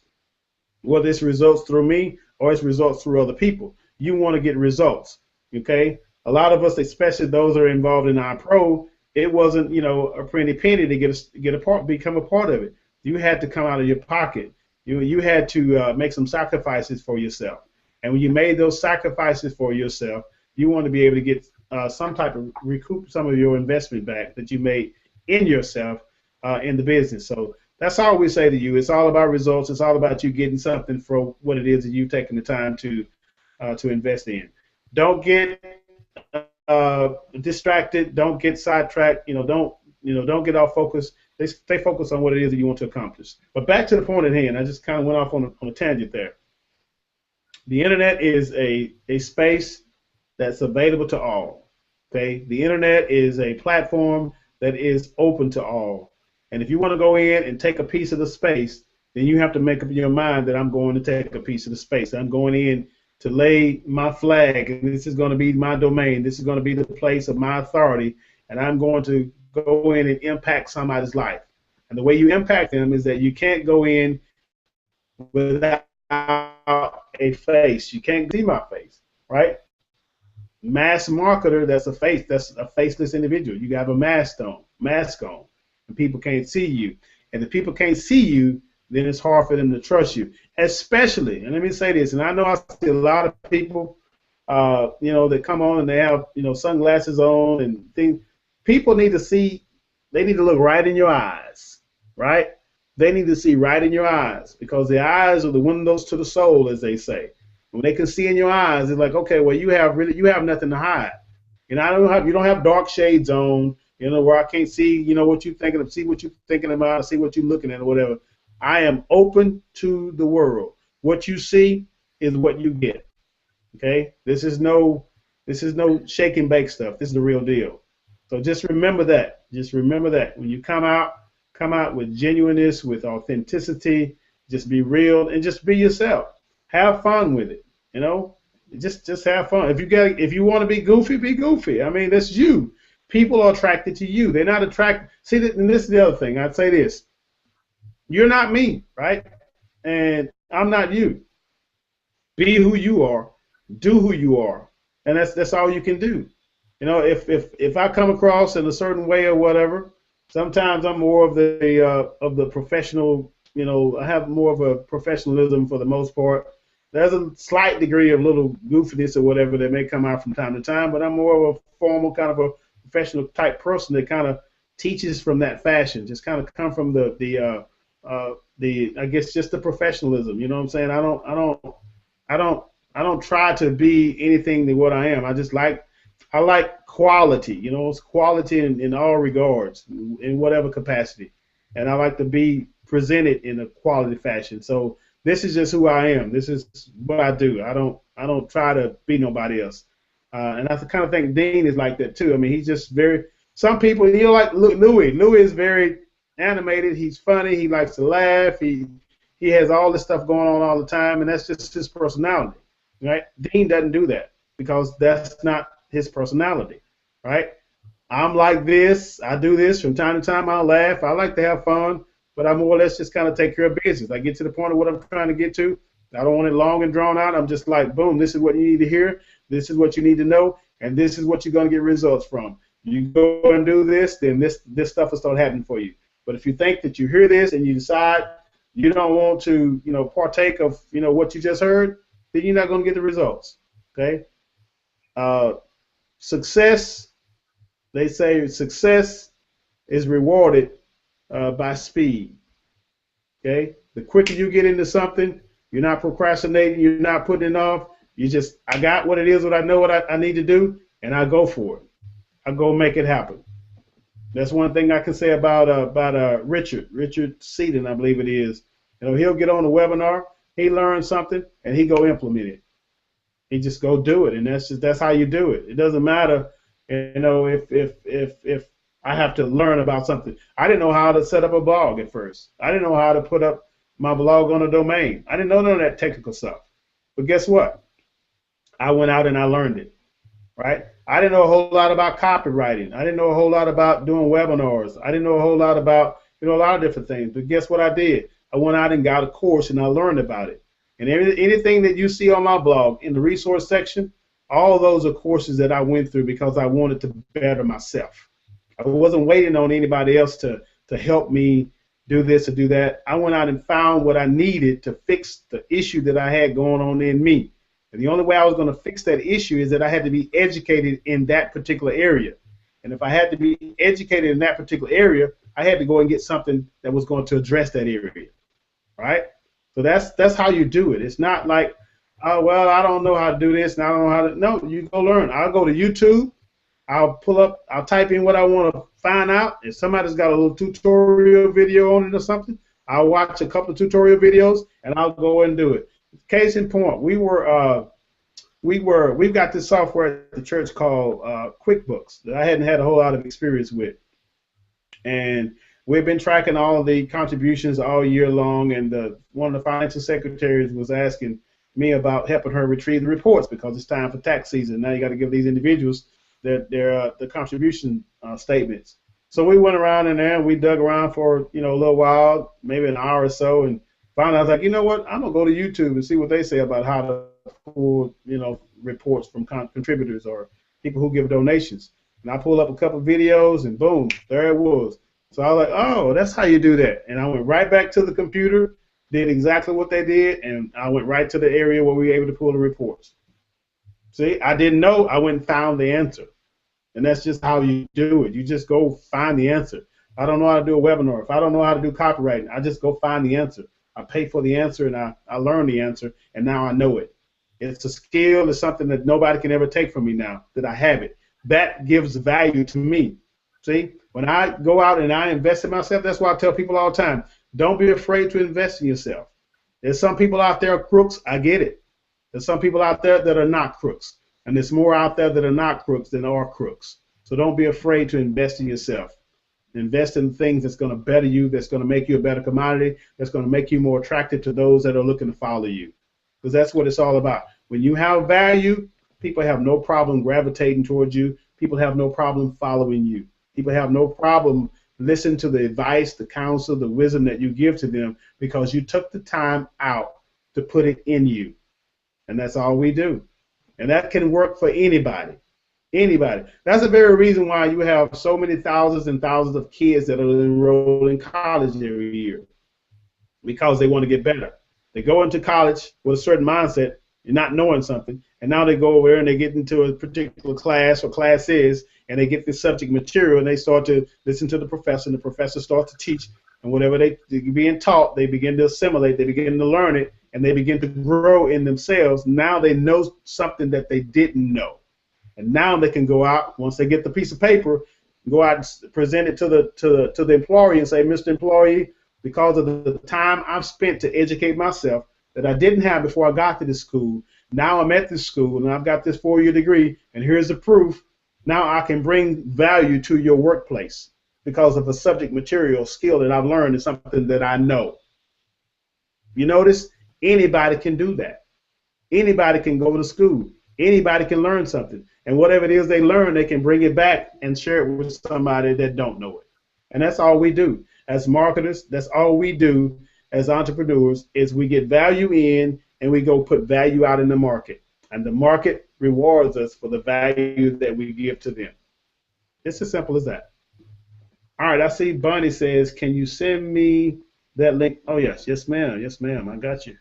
Whether it's results through me or it's results through other people. You want to get results, okay? A lot of us, especially those that are involved in Ipro, it wasn't, a pretty penny to get a part, become a part of it. You had to come out of your pocket. You had to make some sacrifices for yourself. And when you made those sacrifices for yourself, you want to be able to get some type of recoup some of your investment back that you made in yourself in the business. So that's all we say to you. It's all about results. It's all about you getting something for what it is that you've taken the time to invest in. Don't get distracted. Don't get sidetracked. Don't get off focus. Stay focused on what it is that you want to accomplish. But back to the point at hand. I just kind of went off on a tangent there. The internet is a space that's available to all. Okay, the internet is a platform that is open to all. And if you want to go in and take a piece of the space, then you have to make up your mind that I'm going to take a piece of the space. I'm going in to lay my flag, and this is going to be my domain. This is going to be the place of my authority, and I'm going to go in and impact somebody's life. And the way you impact them is that you can't go in without a face. You can't see my face, right? Mass marketer, that's a face. That's a faceless individual. You have a mask on, and people can't see you. And if people can't see you, then it's hard for them to trust you. Especially, and let me say this, and I know I see a lot of people, that come on and they have, sunglasses on and things. People need to see, they need to look right in your eyes, right? They need to see right in your eyes, because the eyes are the windows to the soul, as they say. When they can see in your eyes, it's like, okay, well, you have nothing to hide. You don't have dark shades on, where I can't see, what you're thinking of, see what you're thinking about, see what you're looking at, or whatever. I am open to the world. What you see is what you get. Okay? This is no shake and bake stuff. This is the real deal. So just remember that. Just remember that. When you come out with genuineness, with authenticity, just be real and just be yourself. Have fun with it. Just have fun. If you want to be goofy, be goofy. I mean, that's you. People are attracted to you. They're not attracted. See, and this is the other thing. I'd say this. You're not me, right? And I'm not you. Be who you are. Do who you are. And that's all you can do. If I come across in a certain way or whatever, sometimes I'm more of the professional. I have more of a professionalism for the most part. There's a slight degree of little goofiness or whatever that may come out from time to time, but I'm more of a formal kind of a professional type person that kind of teaches from that fashion. Just kind of come from the I guess just the professionalism. You know what I'm saying? I don't try to be anything than what I am. I like quality. It's quality in all regards, in whatever capacity, and I like to be presented in a quality fashion. So this is just who I am. This is what I do. I don't try to be nobody else. And I kind of think Dean is like that too. I mean, he's just very. Some people, like Louis. Louis is very animated. He's funny. He likes to laugh. He has all this stuff going on all the time, and that's just his personality, right? Dean doesn't do that because that's not his personality, right? I'm like this. I do this from time to time. I'll laugh. I like to have fun. But I more or less just kind of take care of business. I get to the point of what I'm trying to get to. I don't want it long and drawn out. I'm just like, boom, this is what you need to hear. This is what you need to know. And this is what you're going to get results from. You go and do this, then this stuff will start happening for you. But if you think that you hear this and you decide you don't want to, partake of, what you just heard, then you're not going to get the results. Okay? Success, they say success is rewarded by speed. Okay? The quicker you get into something, you're not procrastinating, you're not putting it off. I got what it is, what I know what I need to do, and I go for it. I go make it happen. That's one thing I can say about Richard Seaton, I believe it is. He'll get on a webinar, he learns something, and he go implement it. He just go do it, and that's how you do it. It doesn't matter, if I have to learn about something. I didn't know how to set up a blog at first. I didn't know how to put up my blog on a domain. I didn't know none of that technical stuff. But guess what? I went out and I learned it, right? I didn't know a whole lot about copywriting. I didn't know a whole lot about doing webinars. I didn't know a whole lot about, a lot of different things. But guess what I did? I went out and got a course and I learned about it. And anything that you see on my blog in the resource section, All those are courses that I went through because I wanted to better myself. I wasn't waiting on anybody else to help me do this or do that. I went out and found what I needed to fix the issue that I had going on in me. And the only way I was going to fix that issue is that I had to be educated in that particular area. And if I had to be educated in that particular area, I had to go and get something that was going to address that area, right? So that's how you do it. It's not like, oh, well, I don't know how to do this, and I don't know how to. No, you go learn. I'll go to YouTube. I'll type in what I want to find out. If somebody's got a little tutorial video on it or something, I'll watch a couple of tutorial videos and I'll go and do it. Case in point, we've got this software at the church called QuickBooks that I hadn't had a whole lot of experience with, and we've been tracking all of the contributions all year long. And one of the financial secretaries was asking me about helping her retrieve the reports because it's time for tax season. Now you got to give these individuals the contribution statements. So we went around in there and we dug around for a little while, maybe an hour or so, and finally I was like, you know what? I'm gonna go to YouTube and see what they say about how to pull reports from contributors or people who give donations. And I pulled up a couple of videos and boom, there it was. So I was like, oh, that's how you do that. And I went right back to the computer, did exactly what they did, and I went right to the area where we were able to pull the reports. See, I didn't know. I went and found the answer. And that's just how you do it. You just go find the answer. I don't know how to do a webinar. If I don't know how to do copywriting, I just go find the answer. I pay for the answer, and I learn the answer, and now I know it. It's a skill. It's something that nobody can ever take from me now that I have it. That gives value to me. See, when I go out and I invest in myself, that's why I tell people all the time, don't be afraid to invest in yourself. There's some people out there crooks. I get it. There's some people out there that are not crooks. And there's more out there that are not crooks than are crooks. So don't be afraid to invest in yourself. Invest in things that's going to better you, that's going to make you a better commodity, that's going to make you more attractive to those that are looking to follow you. Because that's what it's all about. When you have value, people have no problem gravitating towards you. People have no problem following you. People have no problem listening to the advice, the counsel, the wisdom that you give to them because you took the time out to put it in you. And that's all we do. And that can work for anybody. Anybody. That's the very reason why you have so many thousands and thousands of kids that are enrolled in college every year, because they want to get better. They go into college with a certain mindset and not knowing something, and now they go over there and they get into a particular class or classes, and they get this subject material, and they start to listen to the professor, and the professor starts to teach, and whatever they're being taught, they begin to assimilate, they begin to learn it, and they begin to grow in themselves. Now they know something that they didn't know. And now they can go out, once they get the piece of paper, go out and present it to the employee and say, Mr. Employee, because of the time I've spent to educate myself that I didn't have before I got to this school, now I'm at this school and I've got this 4-year degree, and here's the proof. Now I can bring value to your workplace because of a subject material skill that I've learned and something that I know. You notice? Anybody can do that. Anybody can go to school. Anybody can learn something. And whatever it is they learn, they can bring it back and share it with somebody that don't know it. And that's all we do. As marketers, that's all we do as entrepreneurs is we get value in and we go put value out in the market. And the market rewards us for the value that we give to them. It's as simple as that. All right, I see Bonnie says, can you send me that link? Oh, yes. Yes, ma'am. Yes, ma'am. I got you.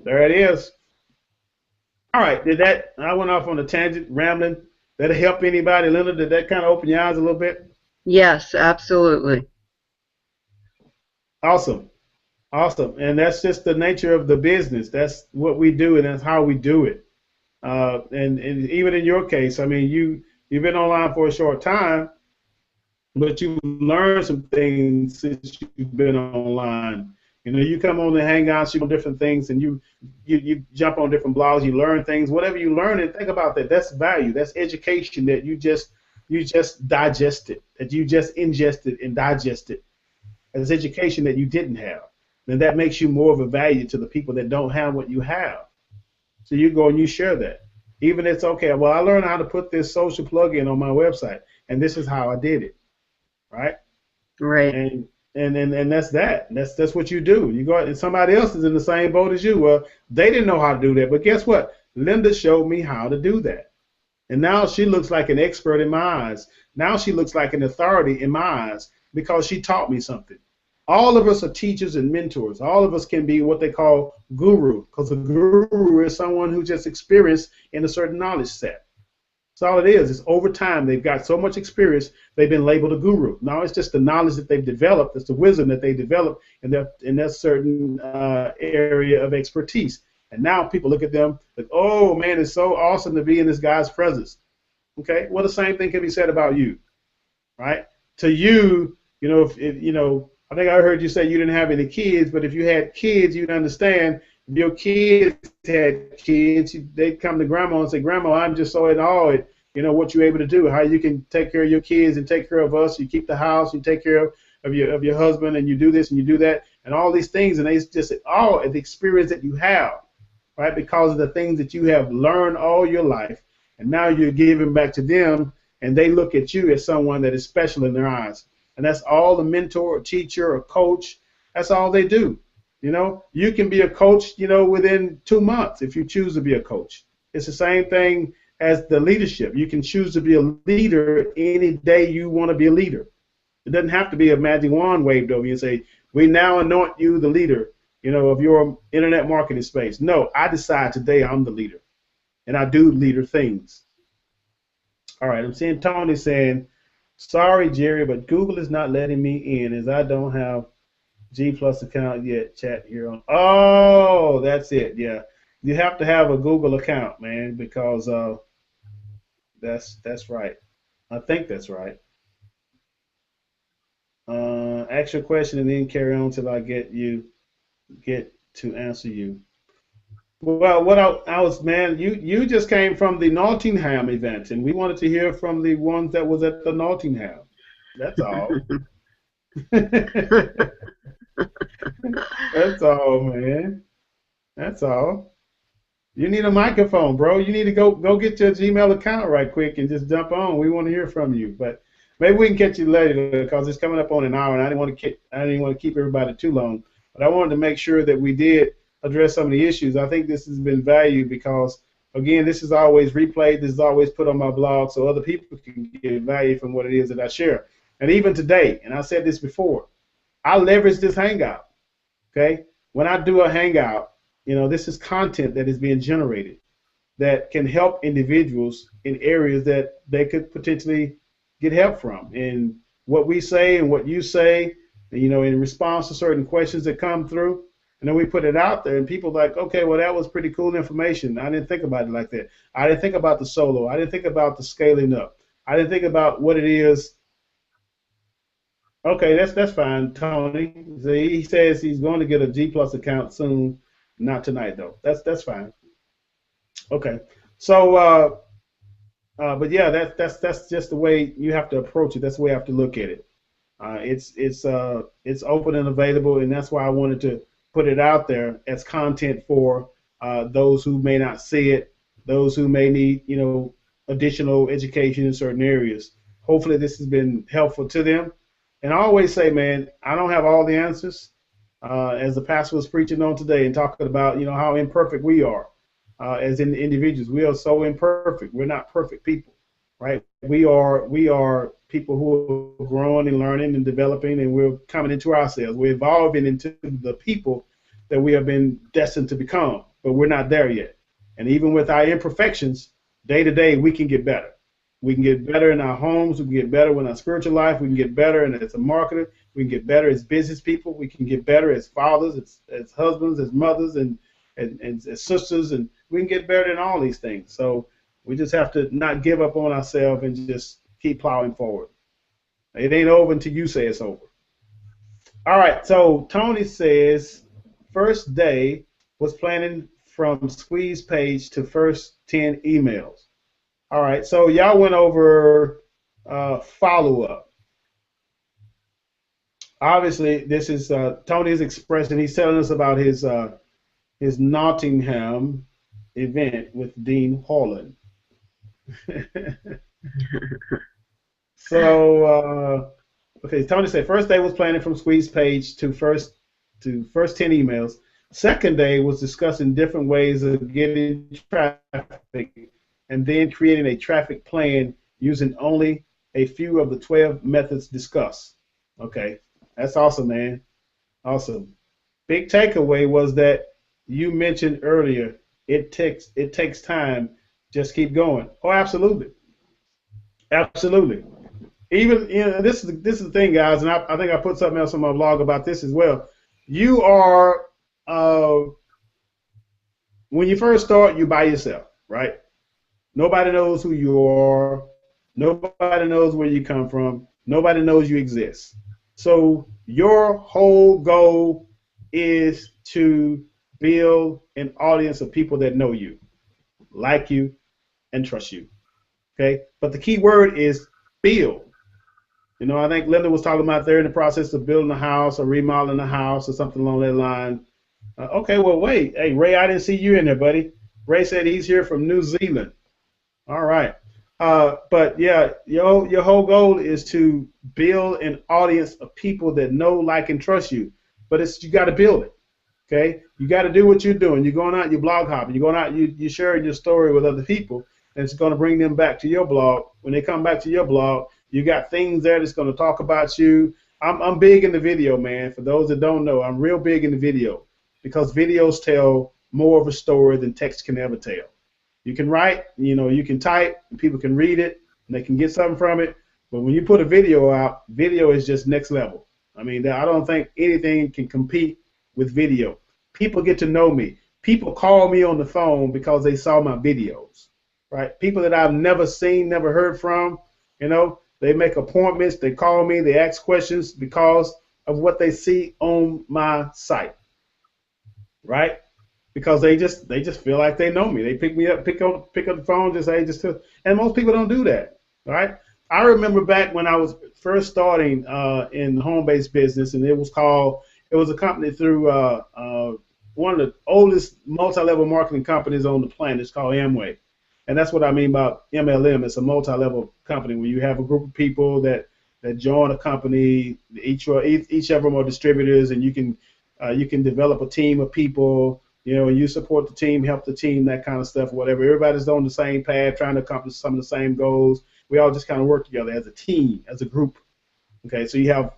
There it is. All right, I went off on a tangent, rambling. Did it help anybody, Linda? Did that kind of open your eyes a little bit? Yes, absolutely. Awesome. Awesome. And that's just the nature of the business. That's what we do, and that's how we do it. And even in your case, I mean, you've been online for a short time, but you've learned some things since you've been online. You know, you come on the Hangouts, you know different things, and you jump on different blogs, you learn things. Whatever you learn, and think about that. That's value. That's education that you just digested, that you just ingested and digested. That's education that you didn't have. Then that makes you more of a value to the people that don't have what you have. So you go and you share that. Even if it's okay, well, I learned how to put this social plugin on my website, and this is how I did it, right? Right. And and that's that. That's what you do. You go out and somebody else is in the same boat as you. Well, they didn't know how to do that, but guess what? Linda showed me how to do that. And now she looks like an expert in my eyes. Now she looks like an authority in my eyes because she taught me something. All of us are teachers and mentors. All of us can be what they call guru, because a guru is someone who just experienced in a certain knowledge set. That's all it is. It's over time. They've got so much experience, they've been labeled a guru. Now it's just the knowledge that they've developed. It's the wisdom that they developed in that certain area of expertise. And now people look at them like, oh, man, it's so awesome to be in this guy's presence. Okay, well, the same thing can be said about you, right? To you, if I think I heard you say you didn't have any kids, but if you had kids, you'd understand. If your kids had kids, they'd come to grandma and say, Grandma, I'm just so in awe at, what you're able to do, how you can take care of your kids and take care of us. You keep the house, you take care of your husband, and you do this and you do that, and all these things, and they just all the experience that you have, right? Because of the things that you have learned all your life, and now you're giving back to them, and they look at you as someone that is special in their eyes. And that's all the mentor or teacher or coach, that's all they do. You can be a coach, within 2 months if you choose to be a coach. It's the same thing as the leadership. You can choose to be a leader any day you want to be a leader. It doesn't have to be a magic wand waved over you and say, we now anoint you the leader, of your internet marketing space. No, I decide today I'm the leader, and I do leader things. All right, I'm seeing Tony saying, sorry, Jerry, but Google is not letting me in as I don't have G Plus account yet. Chat here on. Oh, that's it. Yeah, you have to have a Google account, man, because that's right. I think that's right. Ask your question and then carry on till I get to answer you. Well, what I was, man, you just came from the Nottingham event, and we wanted to hear from the ones that was at the Nottingham. That's all. That's all, man. That's all. You need a microphone, bro. You need to go get your Gmail account right quick and just jump on. We want to hear from you, but maybe we can catch you later because it's coming up on an hour, and I didn't want to keep everybody too long. But I wanted to make sure that we did address some of the issues. I think this has been valued because, again, this is always replayed. This is always put on my blog so other people can get value from what it is that I share. And even today, and I said this before, I leverage this Hangout. Okay, when I do a Hangout, this is content that is being generated that can help individuals in areas that they could potentially get help from. And what we say and what you say, in response to certain questions that come through, and then we put it out there, and people are like, okay, well, that was pretty cool information. I didn't think about it like that. I didn't think about the solo. I didn't think about the scaling up. I didn't think about what it is. Okay, that's fine, Tony. He says he's going to get a G Plus account soon, not tonight though. That's fine. Okay, so but yeah, that's just the way you have to approach it. That's the way you have to look at it. It's open and available, and that's why I wanted to put it out there as content for those who may not see it, those who may need additional education in certain areas. Hopefully, this has been helpful to them. And I always say, man, I don't have all the answers. As the pastor was preaching on today and talking about, how imperfect we are as individuals. We are so imperfect. We're not perfect people, right? We are people who are growing and learning and developing, and we're coming into ourselves. We're evolving into the people that we have been destined to become, but we're not there yet. And even with our imperfections, day to day, we can get better. We can get better in our homes. We can get better in our spiritual life. We can get better as a marketer. We can get better as business people. We can get better as fathers, as husbands, as mothers, and as sisters. And we can get better in all these things. So we just have to not give up on ourselves and just keep plowing forward. It ain't over until you say it's over. All right. So Tony says, first day was planning from squeeze page to first 10 emails. All right, so y'all went over follow-up. Obviously, this is Tony's expressing. He's telling us about his Nottingham event with Dean Holland. So Okay, Tony said first day was planning from squeeze page to first 10 emails. Second day was discussing different ways of getting traffic and then creating a traffic plan using only a few of the 12 methods discussed. Okay, that's awesome, man. Awesome. Big takeaway was that you mentioned earlier it takes time. Just keep going. Oh, absolutely, absolutely. Even this is the thing, guys, and I think I put something else on my blog about this as well. You are uh, when you first start, you by yourself, right? Nobody knows who you are. Nobody knows where you come from. Nobody knows you exist. So your whole goal is to build an audience of people that know you, like you, and trust you. Okay? But the key word is build. I think Linda was talking about they're in the process of building a house or remodeling a house or something along that line. Okay, well, wait. Hey, Ray, I didn't see you in there, buddy. Ray said he's here from New Zealand. All right. But yeah, your whole goal is to build an audience of people that know, like, and trust you. But you got to build it. Okay? You got to do what you're doing. You're going out, you're blog hopping. You're going out, you're sharing your story with other people, and it's going to bring them back to your blog. When they come back to your blog, you got things there that's going to talk about you. I'm big in the video, man. For those that don't know, I'm real big in the video because videos tell more of a story than text can ever tell. You can write, you can type, and people can read it, and they can get something from it. But when you put a video out, video is just next level. I mean, I don't think anything can compete with video. People get to know me. People call me on the phone because they saw my videos, right? People that I've never seen, never heard from, they make appointments, they call me, they ask questions because of what they see on my site, right? Because they just feel like they know me. They pick me up, pick up the phone, just say and most people don't do that, right? I remember back when I was first starting in the home-based business, and it was a company through one of the oldest multi-level marketing companies on the planet. It's called Amway. And that's what I mean by MLM. It's a multi-level company where you have a group of people that join a company. Each of them are distributors, and you can develop a team of people. You support the team, help the team, that kind of stuff, whatever. Everybody's on the same path, trying to accomplish some of the same goals. We all just kind of work together as a team, as a group. Okay, so you have,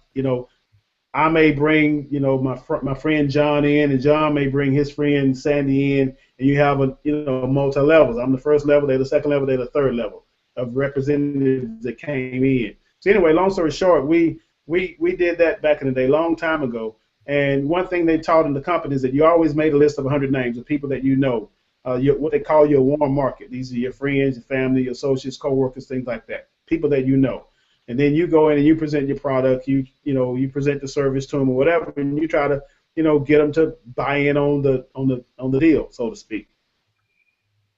I may bring, my friend John in, and John may bring his friend Sandy in, and you have multi-levels. I'm the first level, they're the second level, they're the third level of representatives that came in. So anyway, long story short, we did that back in the day, long time ago. And one thing they taught in the company is that you always made a list of 100 names of people that you know, what they call your warm market. These are your friends, your family, your associates, coworkers, things like that, people that you know. And then you go in and you present your product, you present the service to them or whatever, and you try to, get them to buy in on the deal, so to speak.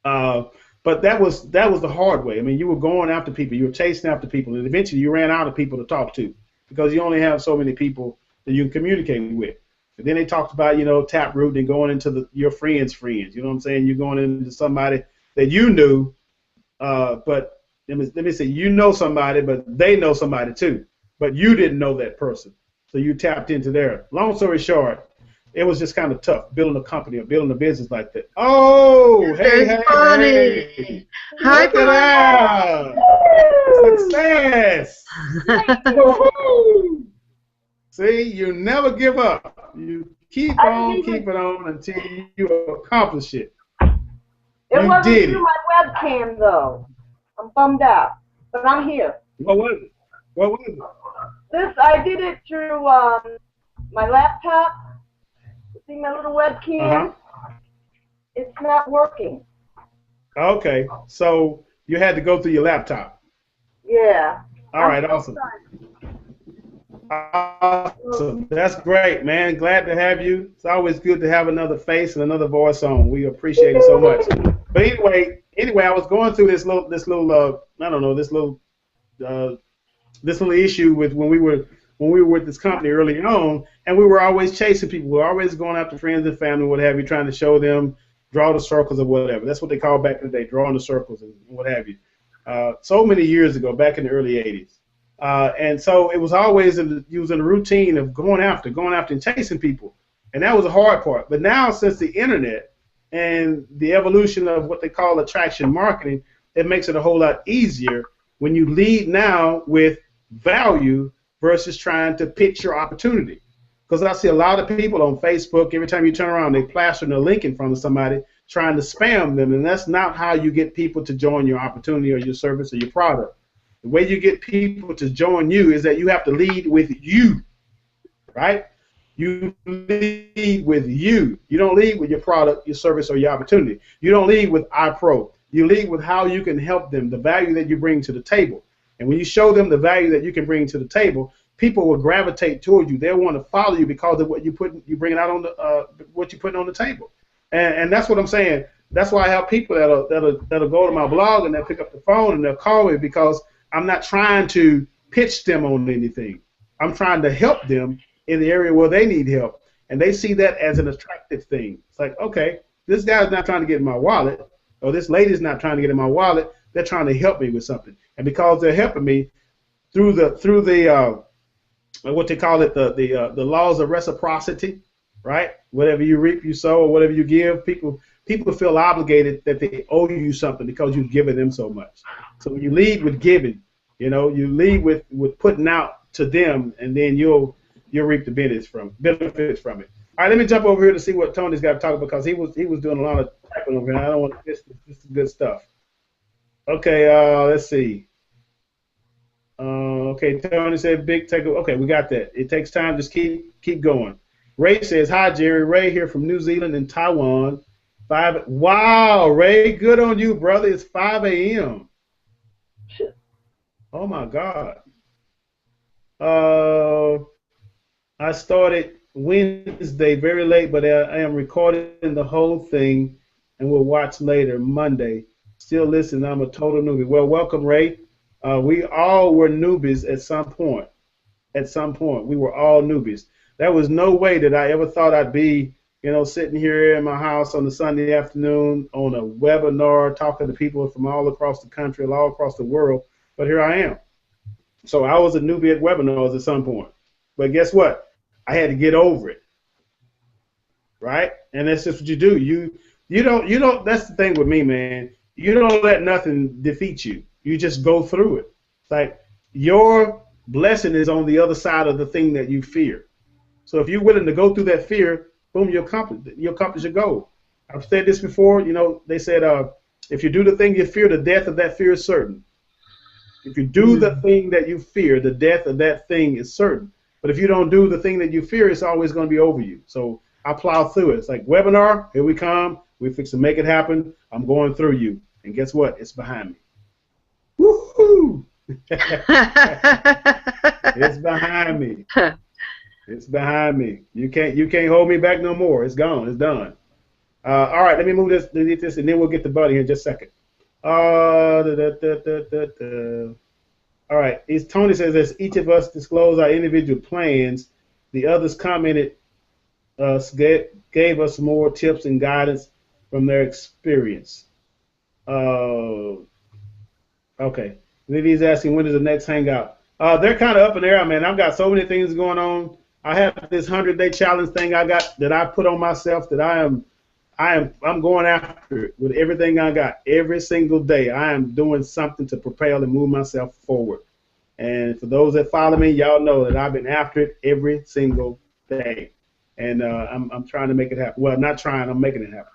But that was the hard way. I mean, you were going after people, you were chasing after people, and eventually you ran out of people to talk to because you only have so many people that you can communicate with. And then they talked about, Taproot and going into your friends' friends. You know what I'm saying? You're going into somebody that you knew, but let me say, you know somebody, but they know somebody too. But you didn't know that person. So you tapped into there. Long story short, it was just kind of tough building a company or building a business like that. Oh, hey. Hi, look at that. Success. See, you never give up. You keep on keeping on until you accomplish it. It wasn't through my webcam, though. I'm bummed out, but I'm here. What was it? I did it through my laptop. See my little webcam? It's not working. Okay, so you had to go through your laptop. Yeah. All right, awesome. Awesome. That's great, man. Glad to have you. It's always good to have another face and another voice on. We appreciate it so much. But anyway, I was going through this little issue with when we were with this company early on, and we were always chasing people. We were always going after friends and family, what have you, trying to show them, draw the circles or whatever. That's what they called back in the day, drawing the circles and what have you. So many years ago, back in the early 80s. And so it was always using a routine of going after and chasing people. And that was the hard part. But now, since the internet and the evolution of what they call attraction marketing, it makes it a whole lot easier when you lead now with value versus trying to pitch your opportunity. Because I see a lot of people on Facebook, every time you turn around, they plaster a link in front of somebody trying to spam them, and that's not how you get people to join your opportunity or your service or your product. The way you get people to join you is that you have to lead with you, right? You lead with you. You don't lead with your product, your service, or your opportunity. You don't lead with Ipro. You lead with how you can help them, the value that you bring to the table. And when you show them the value that you can bring to the table, people will gravitate toward you. They'll want to follow you because of what you bring out on the what you put on the table. And that's what I'm saying. That's why I have people that'll go to my blog and they'll pick up the phone and they'll call me, because I'm not trying to pitch them on anything. I'm trying to help them in the area where they need help, and they see that as an attractive thing. It's like, okay, this guy's not trying to get in my wallet, or this lady's not trying to get in my wallet. They're trying to help me with something, and because they're helping me through the what they call it, the laws of reciprocity, right? Whatever you reap, you sow, or whatever you give, people feel obligated that they owe you something because you've given them so much. So when you lead with giving, you lead with putting out to them, and then you'll reap the benefits from it. All right, let me jump over here to see what Tony's got to talk about, because he was doing a lot of typing over here. I don't want to miss this is good stuff. Okay, let's see. Okay, Tony said big takeaway. Okay, we got that. It takes time. Just keep going. Ray says, hi, Jerry. Ray here from New Zealand and Taiwan. Wow, Ray, good on you, brother. It's 5 a.m. Oh, my God. I started Wednesday very late, but I am recording the whole thing and will watch later Monday. Still listening. I'm a total newbie. Well, welcome, Ray. We all were newbies at some point. At some point, we were all newbies. There was no way that I ever thought I'd be, sitting here in my house on a Sunday afternoon on a webinar talking to people from all across the country, all across the world. But here I am. So I was a newbie at webinars at some point. But guess what? I had to get over it. Right? And that's just what you do. You don't. That's the thing with me, man. You don't let nothing defeat you. You just go through it. It's like your blessing is on the other side of the thing that you fear. So if you're willing to go through that fear, boom, you accomplish your goal. I've said this before. They said if you do the thing you fear, the death of that fear is certain. If you do the thing that you fear, the death of that thing is certain. But if you don't do the thing that you fear, it's always going to be over you. So I plow through it. It's like webinar, here we come. We fix to make it happen. I'm going through you. And guess what? It's behind me. Woohoo! It's behind me. It's behind me. You can't hold me back no more. It's gone. It's done. All right, let me move this, delete this, and then we'll get to Buddy here in just a second. All right. Tony says, as each of us disclose our individual plans, the others commented, gave us more tips and guidance from their experience. Okay. Livy's asking, when is the next Hangout? They're kind of up in the air, man. I've got so many things going on. I have this 100-day challenge thing that I put on myself that I'm going after it with everything I got. Every single day, I am doing something to propel and move myself forward. And for those that follow me, y'all know that I've been after it every single day. And I'm trying to make it happen. Well, not trying, I'm making it happen.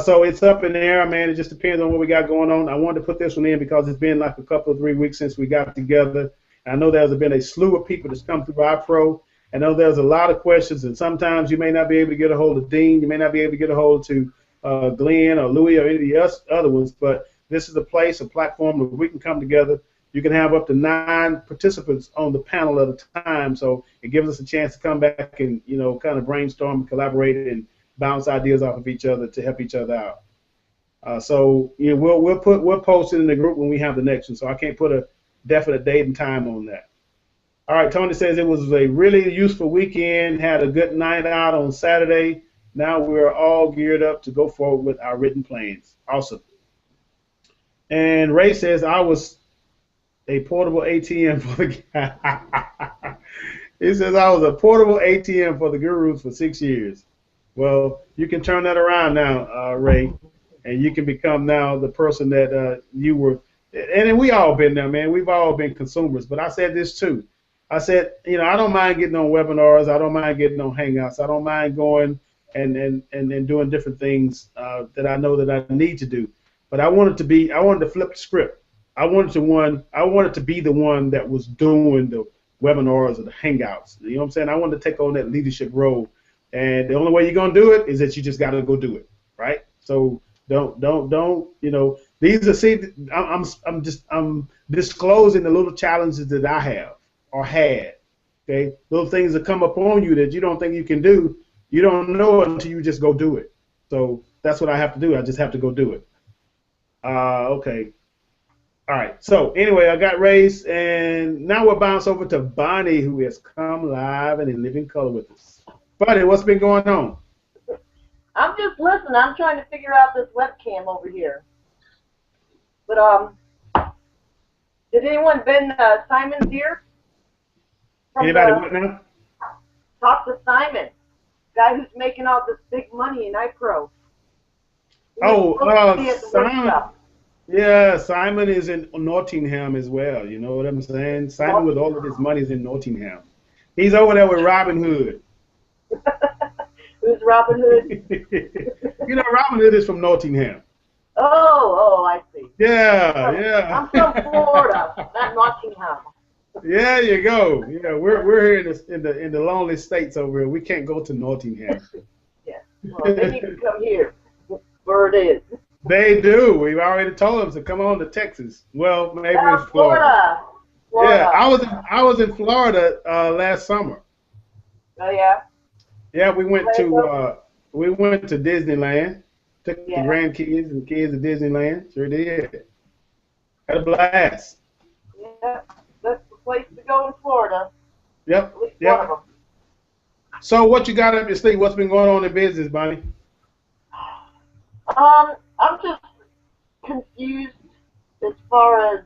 So it's up in the air, man. It just depends on what we got going on. I wanted to put this one in because it's been like a couple of 3 weeks since we got together. I know there's been a slew of people that's come through Ipro. I know there's a lot of questions, and sometimes you may not be able to get a hold of Dean. You may not be able to get a hold to Glenn or Louis or any of the other ones, but this is a platform where we can come together. You can have up to 9 participants on the panel at a time, so it gives us a chance to come back and, kind of brainstorm, collaborate, and bounce ideas off of each other to help each other out. So we'll post it in the group when we have the next one. So I can't put a definite date and time on that. All right, Tony says it was a really useful weekend. Had a good night out on Saturday. Now we're all geared up to go forward with our written plans. Awesome. And Ray says a portable ATM for the He says I was a portable ATM for the Gurus for 6 years. Well, you can turn that around now, Ray, and you can become now the person that you were. And then we all been there, man. We've all been consumers. But I said this too. I said, I don't mind getting on webinars. I don't mind getting on Hangouts. I don't mind going and doing different things that I know that I need to do. But I wanted to flip the script. I wanted to be the one that was doing the webinars or the Hangouts. You know what I'm saying? I wanted to take on that leadership role. And the only way you're gonna do it is that you just got to go do it, right? So don't. These are I'm disclosing the little challenges that I have or had. Okay, little things that come upon you that you don't think you can do. You don't know it until you just go do it. So that's what I have to do. I just have to go do it. Okay. All right. So anyway, I got raised, and now we'll bounce over to Bonnie, who has come live and in living color with us. Bonnie, what's been going on? I'm just listening. I'm trying to figure out this webcam over here. But did anyone been Simon's ear? Anybody what now? Talk to Simon, guy who's making all this big money in Ipro. Simon. Yeah, Simon is in Nottingham as well. You know what I'm saying? Simon with all of his money is in Nottingham. He's over there with Robin Hood. Who's Robin Hood? Robin Hood is from Nottingham. Oh, I see. Yeah. I'm from Florida, not Nottingham. Yeah, you go. Yeah, we're here in the lonely states over here. We can't go to Nottingham. Yeah. Well, then you can come here, where it is. They do. We've already told them to come on to Texas. Well, maybe it's Florida. Yeah, I was in Florida last summer. Oh yeah. Yeah, we went to Disneyland. Took the grandkids and kids to Disneyland. Sure did. Had a blast. Yeah, that's the place to go in Florida. Yep. At least one of them. So what you got up your sleeve? What's been going on in business, Bonnie? I'm just confused as far as,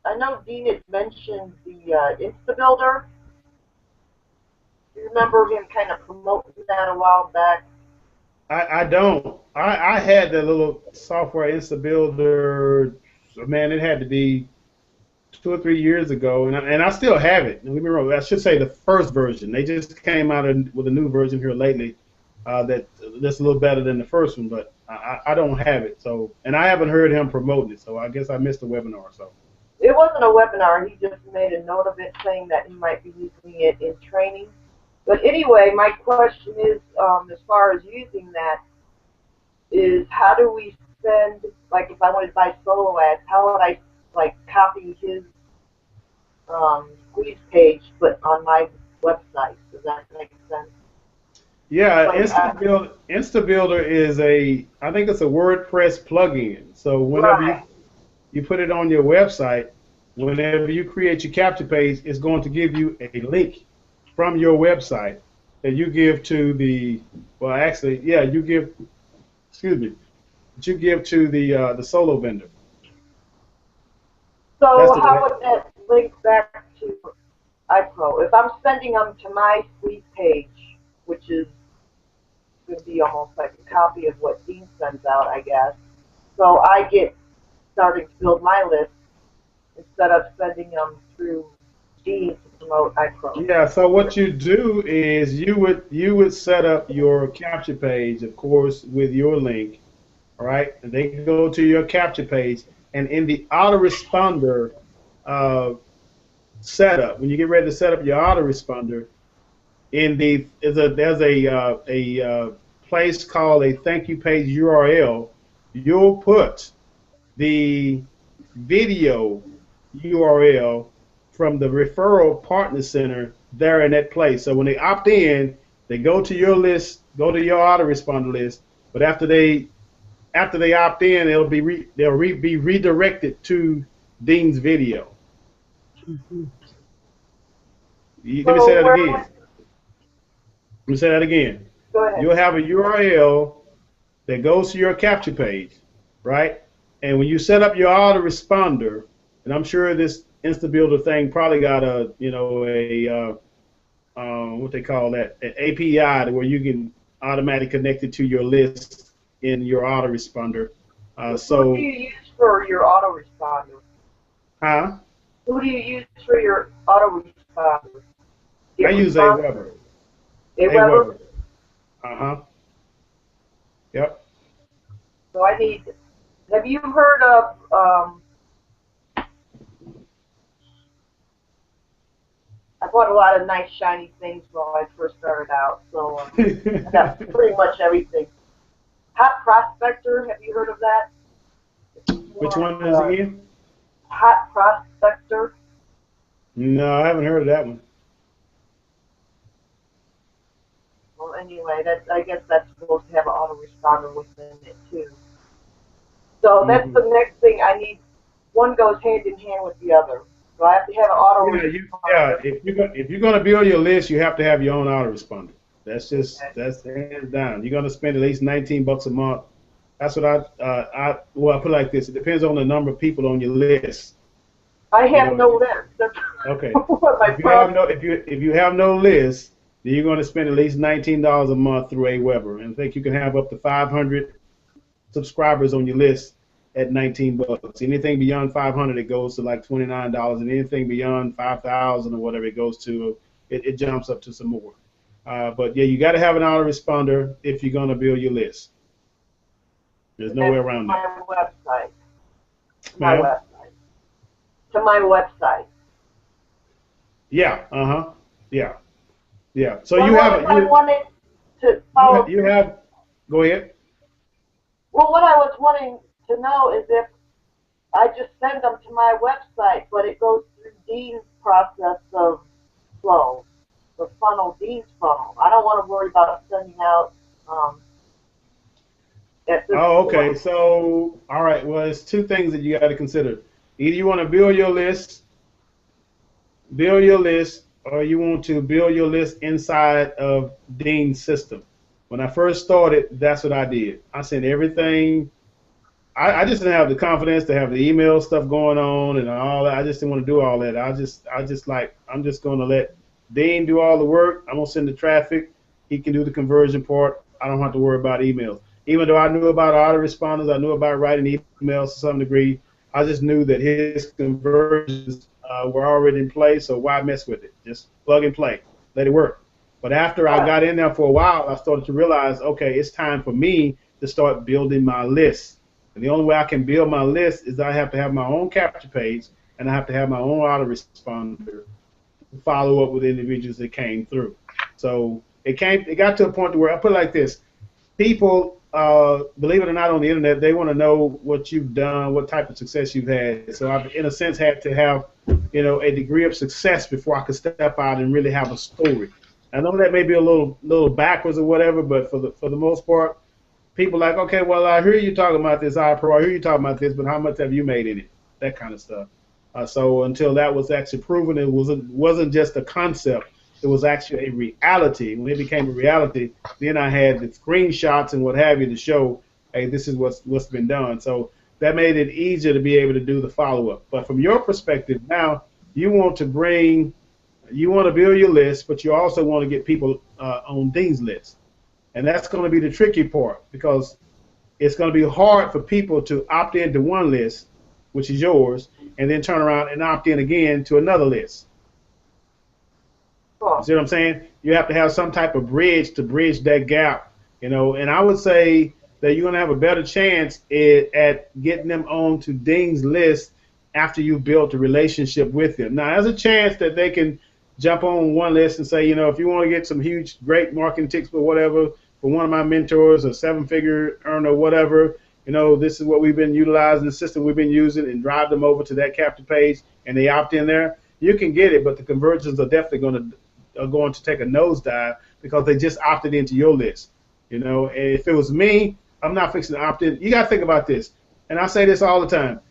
I know Dean had mentioned the InstaBuilder. Do you remember him kind of promoting that a while back? I don't. I had the little software InstaBuilder, man, it had to be 2 or 3 years ago, and I still have it. Don't get me wrong, I should say the first version. They just came out with a new version here lately that's a little better than the first one, but I don't have it. So, and I haven't heard him promoting it, so I guess I missed the webinar. So it wasn't a webinar. He just made a note of it saying that he might be using it in training. But anyway, my question is, as far as using that, is how do we send, like if I wanted to buy solo ads, how would I copy his squeeze page but on my website? Does that make sense? Yeah, InstaBuilder is I think it's a WordPress plugin. So whenever you put it on your website, whenever you create your capture page, it's going to give you a link from your website that you give to the, you give to the solo vendor. So how would that link back to Ipro? If I'm sending them to my squeeze page, which is going to be almost like a copy of what Dean sends out, I guess. So I get starting to build my list instead of sending them through Dean to promote Ipro. Yeah, so what you do is you would set up your capture page, of course, with your link, all right? And they go to your capture page, and in the autoresponder setup, when you get ready to set up your autoresponder, there's a place called a thank you page URL. You'll put the video URL from the referral partner center there in that place. So when they opt in, they go to your list, go to your autoresponder list. But after they opt in, they'll be redirected to Dean's video. Mm-hmm. Let me say that again. Let me say that again. Go ahead. You'll have a URL that goes to your capture page, right? And when you set up your autoresponder, and I'm sure this InstaBuilder thing probably got a, what they call that, an API to where you can automatically connect it to your list in your autoresponder. Who do you use for your autoresponder? Huh? Who do you use for your autoresponder? I use Aweber. Aweber? Uh-huh. Yep. So have you heard of, I bought a lot of nice shiny things when I first started out, so I got pretty much everything. Hot Prospector, have you heard of that? Which one is it again? Hot Prospector. No, I haven't heard of that one. Well, anyway, I guess that's supposed to have an autoresponder within it too. So that's the next thing I need. One goes hand in hand with the other. So I have to have an autoresponder. If you're gonna build your list, you have to have your own autoresponder. That's just that's hands down. You're gonna spend at least $19 a month. That's what I put it like this. It depends on the number of people on your list. I have no list. Okay. If you have no list, then you're going to spend at least $19 a month through Aweber, and I think you can have up to 500 subscribers on your list at $19. Anything beyond 500, it goes to like $29, and anything beyond 5,000 or whatever it goes to, it jumps up to some more. But yeah, you got to have an autoresponder if you're going to build your list. There's no way around that. My website. To my website. Yeah. Yeah. Yeah. So well, you have. I wanted to follow. You have. Go ahead. Well, what I was wanting to know is if I just send them to my website, but it goes through Dean's process of flow, the funnel, Dean's funnel. I don't want to worry about sending out. Oh, okay. Point. So, all right. Well, it's two things that you got to consider. Either you want to build your list, or you want to build your list inside of Dean's system. When I first started, that's what I did. I sent everything. I just didn't have the confidence to have the email stuff going on and all that. I just didn't want to do all that. I'm just going to let Dean do all the work. I'm going to send the traffic. He can do the conversion part. I don't have to worry about emails. Even though I knew about autoresponders, I knew about writing emails to some degree, I just knew that his conversions were already in place, so why mess with it? Just plug and play. Let it work. But after I got in there for a while, I started to realize, okay, it's time for me to start building my list. And the only way I can build my list is I have to have my own capture page, and I have to have my own autoresponder to follow up with individuals that came through. So it got to a point where I put it like this. People, believe it or not, on the internet, they want to know what you've done, what type of success you've had. So I've, in a sense, had to have, a degree of success before I could step out and really have a story. I know that may be a little backwards or whatever, but for the most part, people are like, okay, well, I hear you talking about this Ipro, I hear you talking about this, but how much have you made in it? That kind of stuff. So until that was actually proven, it wasn't just a concept. It was actually a reality. When it became a reality, then I had the screenshots and what have you to show, hey, this is what's been done. So that made it easier to be able to do the follow-up. But from your perspective now, you want to build your list, but you also want to get people on Dean's list. And that's going to be the tricky part, because it's going to be hard for people to opt into one list, which is yours, and then turn around and opt in again to another list. You see what I'm saying? You have to have some type of bridge to bridge that gap, and I would say that you're going to have a better chance at getting them onto Dean's list after you built a relationship with them. Now, there's a chance that they can jump on one list and say, if you want to get some huge, great marketing tips or whatever for one of my mentors, a seven-figure earner or whatever, this is what we've been utilizing, the system we've been using, and drive them over to that capture page, and they opt in there. You can get it, but the conversions are definitely going to take a nosedive because they just opted into your list. And if it was me, I'm not fixing to opt in. You got to think about this, and I say this all the time.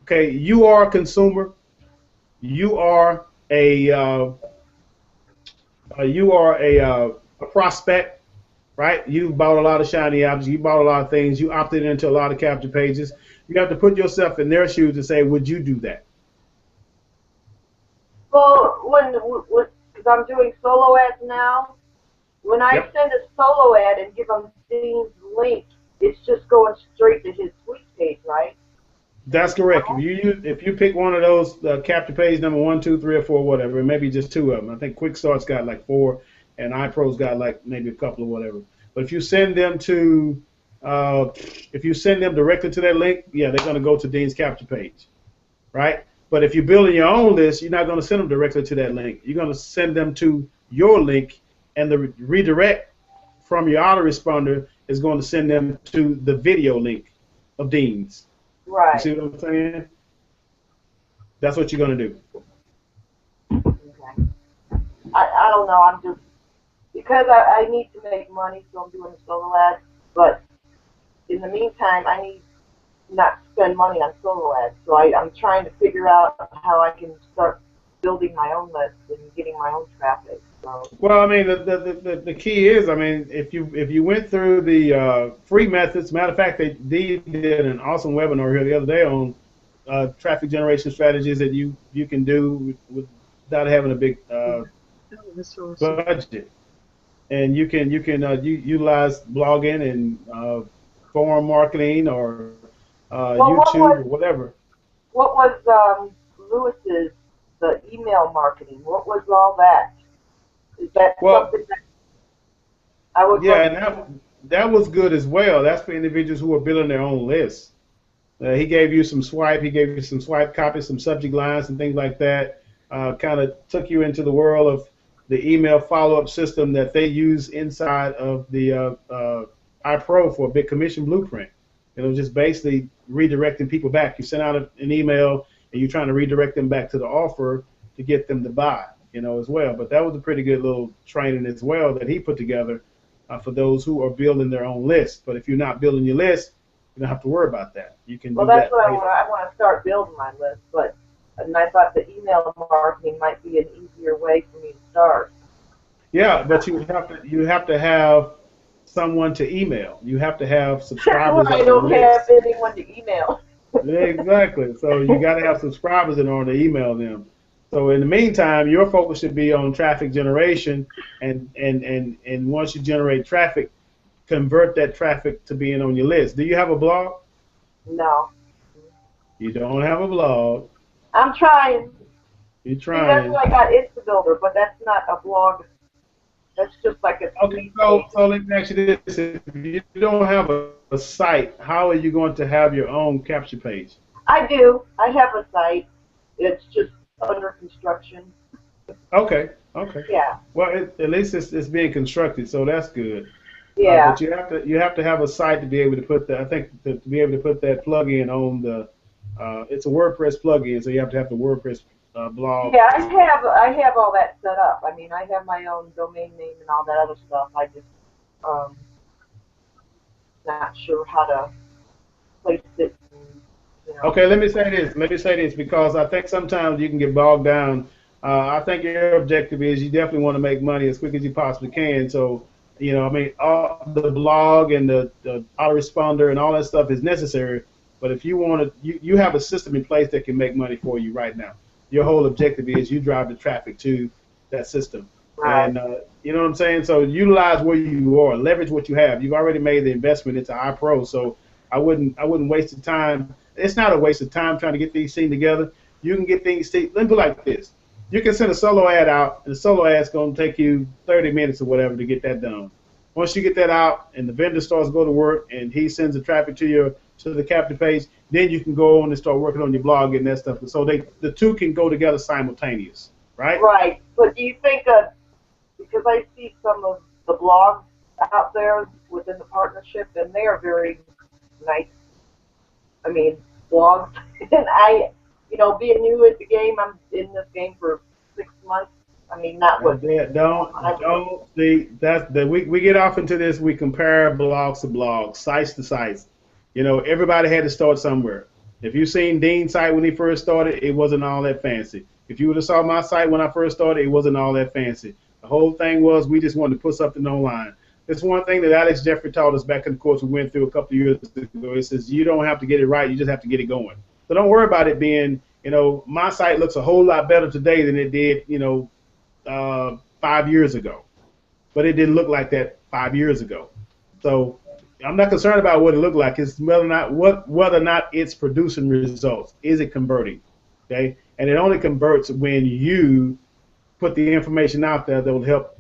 Okay, you are a consumer. You are a prospect, right? You bought a lot of shiny objects. You bought a lot of things. You opted into a lot of capture pages. You have to put yourself in their shoes and say, would you do that? Well, because I'm doing solo ads now, when I Yep. send a solo ad and give them Dean's link, it's just going straight to his suite page, right? That's correct. If you pick one of those capture page number 1, 2, 3, or 4, whatever, maybe just two of them. I think Quick Start's got like 4, and iPro's got like maybe a couple or whatever. But if you send them to, if you send them directly to that link, yeah, they're going to go to Dean's capture page, right? But if you're building your own list, you're not going to send them directly to that link. You're going to send them to your link, and the redirect from your autoresponder is going to send them to the video link of Dean's. You Right. see what I'm saying? That's what you're going to do. Okay. I don't know. I'm just because I need to make money, so I'm doing the solo ads. But in the meantime, I need not to spend money on solo ads. So I'm trying to figure out how I can start building my own list and getting my own traffic. So Well, I mean, the key is, I mean, if you went through the free methods, matter of fact, they did an awesome webinar here the other day on traffic generation strategies that you can do without having a big Oh, that's awesome. budget, and you utilize blogging and forum marketing or well, YouTube or whatever. what was Lewis's the email marketing? What was all that? Is that Well, something that I would yeah, look? and that was good as well. That's for individuals who are building their own lists. He gave you some swipe. He gave you some swipe copies, some subject lines, and things like that. Kind of took you into the world of the email follow-up system that they use inside of the iPro for a big commission blueprint. It was just basically redirecting people back. You send out an email and you're trying to redirect them back to the offer to get them to buy, as well. But that was a pretty good little training as well that he put together for those who are building their own list. But if you're not building your list, you don't have to worry about that. You can Well, do that's that what I later. want. I want to start building my list, but and I thought the email marketing might be an easier way for me to start. Yeah, but you have to have someone to email. You have to have Well, subscribers I on the don't have list. anyone to email. Exactly. So you got to have subscribers in order to email them. So in the meantime, your focus should be on traffic generation, and once you generate traffic, convert that traffic to being on your list. Do you have a blog? No, You don't have a blog. I'm trying. You're See, that's trying. why I got InstaBuilder, but that's not a blog. That's just like a Okay, tweet so page. so let me ask you this: if you don't have a site, how are you going to have your own capture page? I do. I have a site. It's just under construction. Okay, okay. Yeah, Well, at least it's being constructed, so that's good. yeah, But you have to have a site to be able to put that. I think to be able to put that plugin on the. It's a WordPress plugin, so you have to have the WordPress blog. yeah. I have all that set up. I mean, I have my own domain name and all that other stuff. I just um not sure how to place it. And, you know. Okay, let me say this. Let me say this because I think sometimes you can get bogged down. I think your objective is you definitely want to make money as quick as you possibly can. So, I mean, all the blog and the autoresponder and all that stuff is necessary. But if you want to, you have a system in place that can make money for you right now. Your whole objective is you drive the traffic to that system. Right. And you know what I'm saying? So utilize where you are, leverage what you have. You've already made the investment into iPro, so I wouldn't waste the time. It's not a waste of time trying to get these things together. You can get things. Let me put it like this: you can send a solo ad out, and the solo ad's going to take you 30 minutes or whatever to get that done. Once you get that out, and the vendor starts to go to work, and he sends the traffic to the captive page, then you can go on and start working on your blog and that stuff. So the two can go together simultaneous, right? Right. But do you think because I see some of the blogs out there within the partnership, and they are very nice. I mean, blogs, and being new at the game, I'm in this game for 6 months. I mean, not That's what. it. Don't see that's the we get off into this. We compare blogs to blogs, sites to sites. Everybody had to start somewhere. If you seen Dean's site when he first started, it wasn't all that fancy. If you would have saw my site when I first started, it wasn't all that fancy. The whole thing was we just wanted to put something online. That's one thing that Alex Jeffrey taught us back in the course we went through a couple of years ago. He says you don't have to get it right, you just have to get it going. So don't worry about it being You know, my site looks a whole lot better today than it did, 5 years ago. But it didn't look like that 5 years ago. So I'm not concerned about what it looked like. It's whether or not it's producing results. Is it converting? Okay, and it only converts when you put the information out there that will help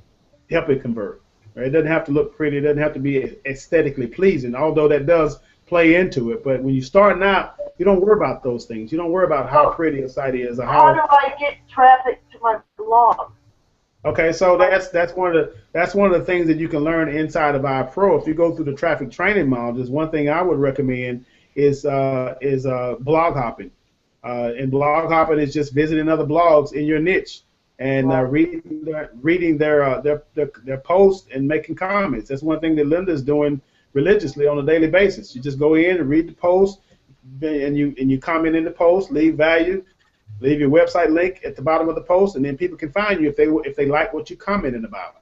it convert. Right? It doesn't have to look pretty. It doesn't have to be aesthetically pleasing, although that does play into it. But when you're starting out, you don't worry about those things. You don't worry about how pretty a site is or How do I get traffic to my blog? Okay, so that's one of the things that you can learn inside of Ipro. If you go through the traffic training modules, one thing I would recommend is blog hopping. And blog hopping is just visiting other blogs in your niche and reading their posts and making comments. That's one thing that Linda's doing religiously on a daily basis. You just go in and read the post, and you comment in the post, leave value. Leave your website link at the bottom of the post, and then people can find you if they like what you commented about.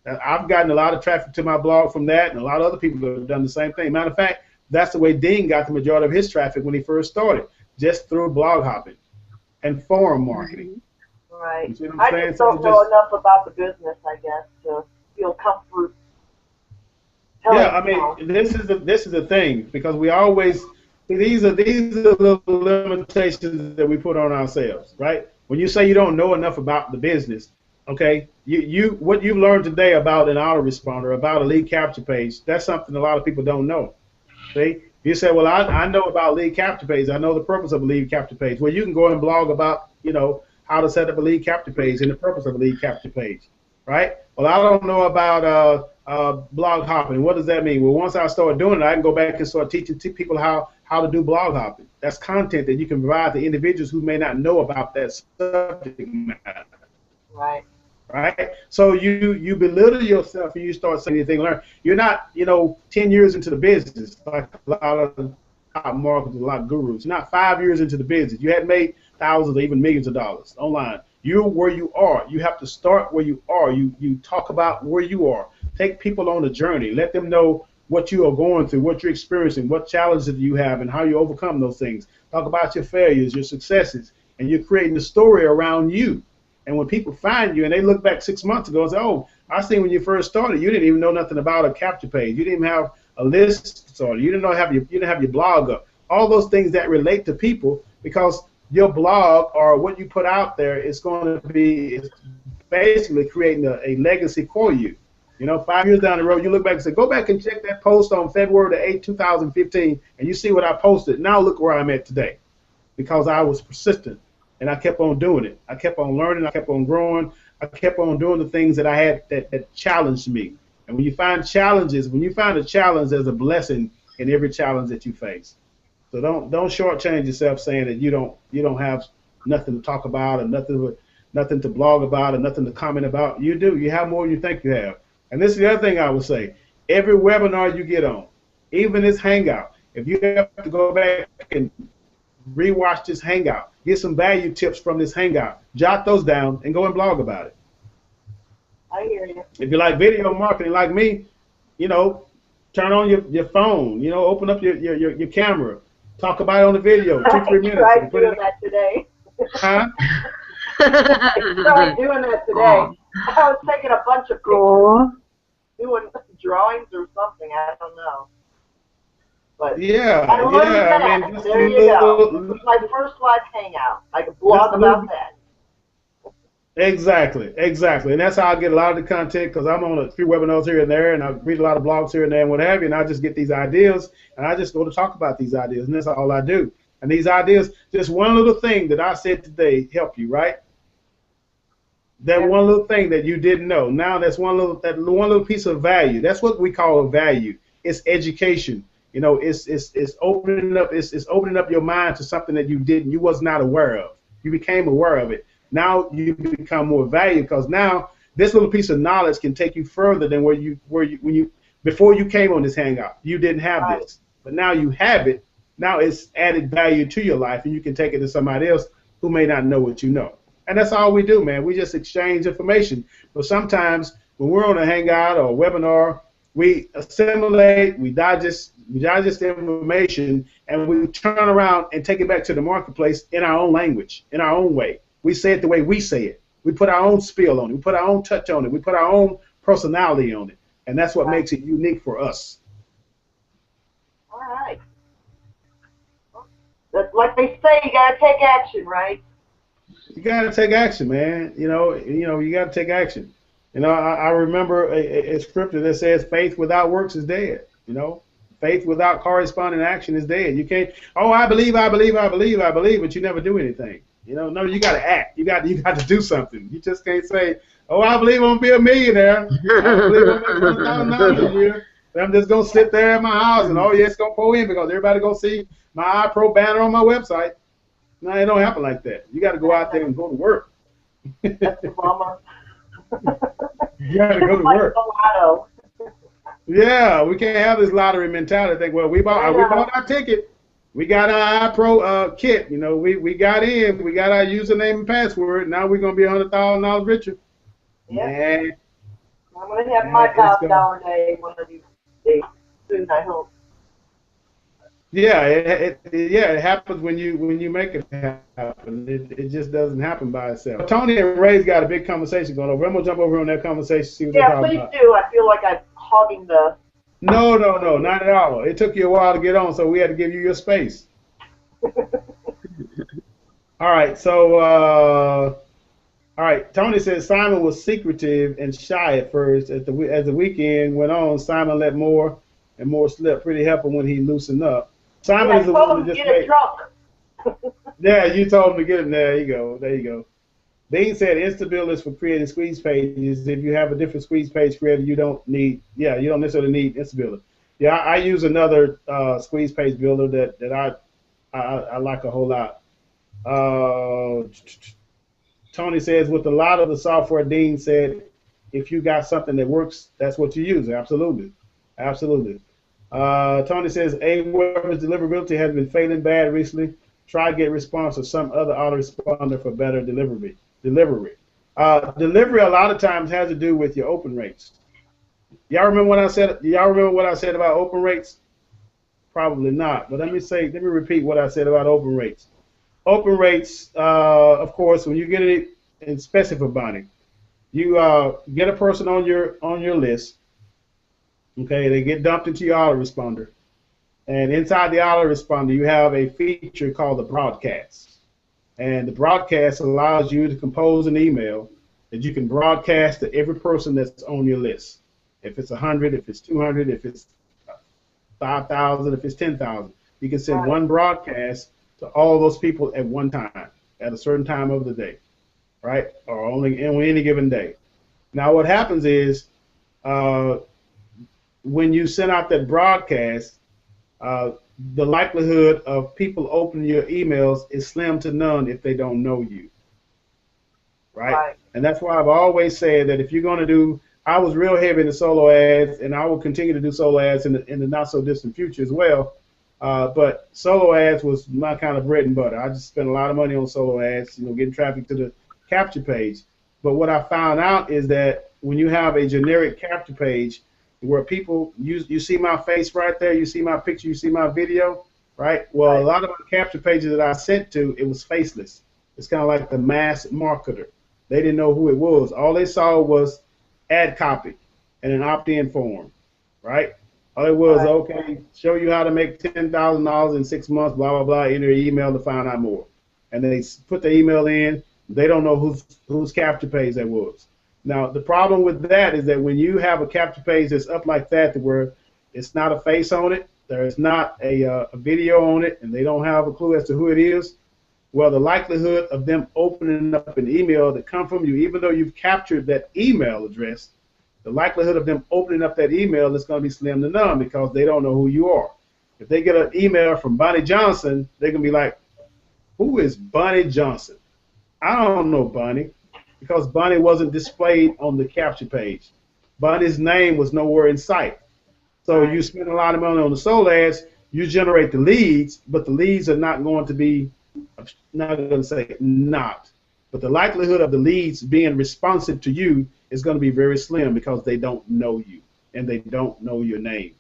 I've gotten a lot of traffic to my blog from that, and a lot of other people have done the same thing. Matter of fact, that's the way Dean got the majority of his traffic when he first started, just through blog hopping and forum marketing. Right. You see what I'm saying? I just don't know enough about the business, I guess, to feel comfort. Yeah, I mean, this is the thing, because we always. These are the limitations that we put on ourselves, right? When you say you don't know enough about the business, okay, what you've learned today about an autoresponder, about a lead capture page, that's something a lot of people don't know. See, you say, well, I know about lead capture page. I know the purpose of a lead capture page. Well, you can go and blog about, how to set up a lead capture page and the purpose of a lead capture page, right? Well, I don't know about blog hopping. What does that mean? Well, once I start doing it, I can go back and start teaching people how to do blog hopping. That's content that you can provide to individuals who may not know about that subject matter. Right. Right? So you belittle yourself and you start saying anything learn. You're not, 10 years into the business, like a lot of top marketers, a lot of gurus. You're not 5 years into the business. You hadn't made thousands or even millions of dollars online. You're where you are. You have to start where you are. You talk about where you are. Take people on a journey. Let them know what you are going through, what you're experiencing, what challenges you have, and how you overcome those things. Talk about your failures, your successes, and you're creating a story around you. And when people find you and they look back 6 months ago and say, oh, I seen when you first started, you didn't even know nothing about a capture page. You didn't even have a list started. You didn't have your blog up. All those things that relate to people, because your blog or what you put out there is going to be basically creating a legacy for you. 5 years down the road, you look back and say, go back and check that post on February the 8th, 2015, and you see what I posted. Now look where I'm at today, because I was persistent, and I kept on doing it. I kept on learning. I kept on growing. I kept on doing the things that I had that challenged me. And when you find a challenge, there's a blessing in every challenge that you face. So don't shortchange yourself saying that you don't have nothing to talk about or nothing to blog about or nothing to comment about. You do. You have more than you think you have. And this is the other thing I would say. Every webinar you get on, even this Hangout, if you have to go back and rewatch this Hangout, get some value tips from this Hangout, jot those down and go and blog about it. I hear you. If you like video marketing like me, turn on your phone, open up your camera, talk about it on the video, 2-3 minutes. I tried doing that today. Huh? I tried doing that today. I was taking a bunch of pictures, doing drawings or something. I don't know. But yeah. I mean, there you go. It was my first live Hangout. I could blog about that. Exactly, and that's how I get a lot of the content, because I'm on a few webinars here and there, and I read a lot of blogs here and there and what have you, and I just get these ideas, and I just go to talk about these ideas, and that's all I do. And these ideas, just one little thing that I said today help you, right? That one little thing that you didn't know. Now that's one little piece of value. That's what we call a value. It's education. It's opening up your mind to something that you was not aware of. You became aware of it. Now you become more valuable, because now this little piece of knowledge can take you further than before you came on this Hangout. You didn't have this, but now you have it. Now it's added value to your life, and you can take it to somebody else who may not know what you know. And that's all we do, man. We just exchange information. But sometimes when we're on a Hangout or a webinar, we assimilate, we digest the information, and we turn around and take it back to the marketplace in our own language, in our own way. We say it the way we say it. We put our own spill on it. We put our own touch on it. We put our own personality on it. And that's what makes it unique for us. All right. That's like they say, you got to take action, right? You got to take action, man. You got to take action. I remember a scripture that says faith without works is dead. Faith without corresponding action is dead. You can't, I believe, but you never do anything. No, you got to act. You got to do something. You just can't say, I believe I'm going to be a millionaire. I believe I'm going to make $1,000 a year. I'm just going to sit there at my house and, it's going to pour in because everybody going to see my Ipro banner on my website. No, it don't happen like that. You got to go out there and go to work. That's the mama. You got to go to work. Yeah, we can't have this lottery mentality. Think, well, we bought our ticket. We got our Ipro kit. We got in. We got our username and password. Now we're going to be $100,000 richer. Yeah. I'm going to have my $1,000 day one of these days soon, I hope. Yeah, it happens when you make it happen. It just doesn't happen by itself. Tony and Ray's got a big conversation going over. I'm gonna jump over here on that conversation. See what they're talking about. Yeah, please do. I feel like I'm hogging the. No, not at all. It took you a while to get on, so we had to give you your space. All right, so Tony says Simon was secretive and shy at first. As the weekend went on, Simon let more and more slip. Pretty helpful when he loosened up. Simon is the one that just made. Yeah, you told him to get him. There you go. Dean said Instabill is for creating squeeze pages. If you have a different squeeze page creator, you don't necessarily need Instabill. Yeah, I use another squeeze page builder that I like a whole lot. Tony says with a lot of the software, Dean said, if you got something that works, that's what you use. Absolutely. Tony says Aweber's deliverability has been failing bad recently. Try get response or some other autoresponder for better delivery. Delivery a lot of times has to do with your open rates. Y'all remember what I said about open rates? Probably not. But let me repeat what I said about open rates. Open rates, of course, when you get it in specific bonding, you get a person on your list. Okay, they get dumped into your autoresponder. And inside the autoresponder, you have a feature called the broadcast. And the broadcast allows you to compose an email that you can broadcast to every person that's on your list. If it's 100, if it's 200, if it's 5,000, if it's 10,000. You can send one broadcast to all those people at one time, at a certain time of the day, right? Or only on any given day. Now what happens is, when you send out that broadcast, the likelihood of people opening your emails is slim to none if they don't know you, right? And that's why I've always said that if you're going to do, I was real heavy into solo ads, and I will continue to do solo ads in the not so distant future as well. But solo ads was my kind of bread and butter. I just spent a lot of money on solo ads, getting traffic to the capture page. But what I found out is that when you have a generic capture page, where people, you see my face right there, you see my picture, you see my video, right? Well, a lot of the capture pages that I sent to, it was faceless. It's kind of like the mass marketer. They didn't know who it was. All they saw was ad copy and an opt-in form, right? All it was, okay, show you how to make $10,000 in 6 months, blah, blah, blah, enter your email to find out more. And they put the email in. They don't know whose capture page that was. Now, the problem with that is that when you have a capture page that's up like that, where it's not a face on it, there is not a video on it, and they don't have a clue as to who it is, well, the likelihood of them opening up an email that come from you, even though you've captured that email address, the likelihood of them opening up that email is going to be slim to none because they don't know who you are. If they get an email from Bonnie Johnson, they're going to be like, who is Bonnie Johnson? I don't know Bonnie. Because Bonnie wasn't displayed on the capture page. Bonnie's name was nowhere in sight. So you spend a lot of money on the solo ads, you generate the leads, but the leads are not going to be, I'm not going to say not, but the likelihood of the leads being responsive to you is going to be very slim because they don't know you and they don't know your name.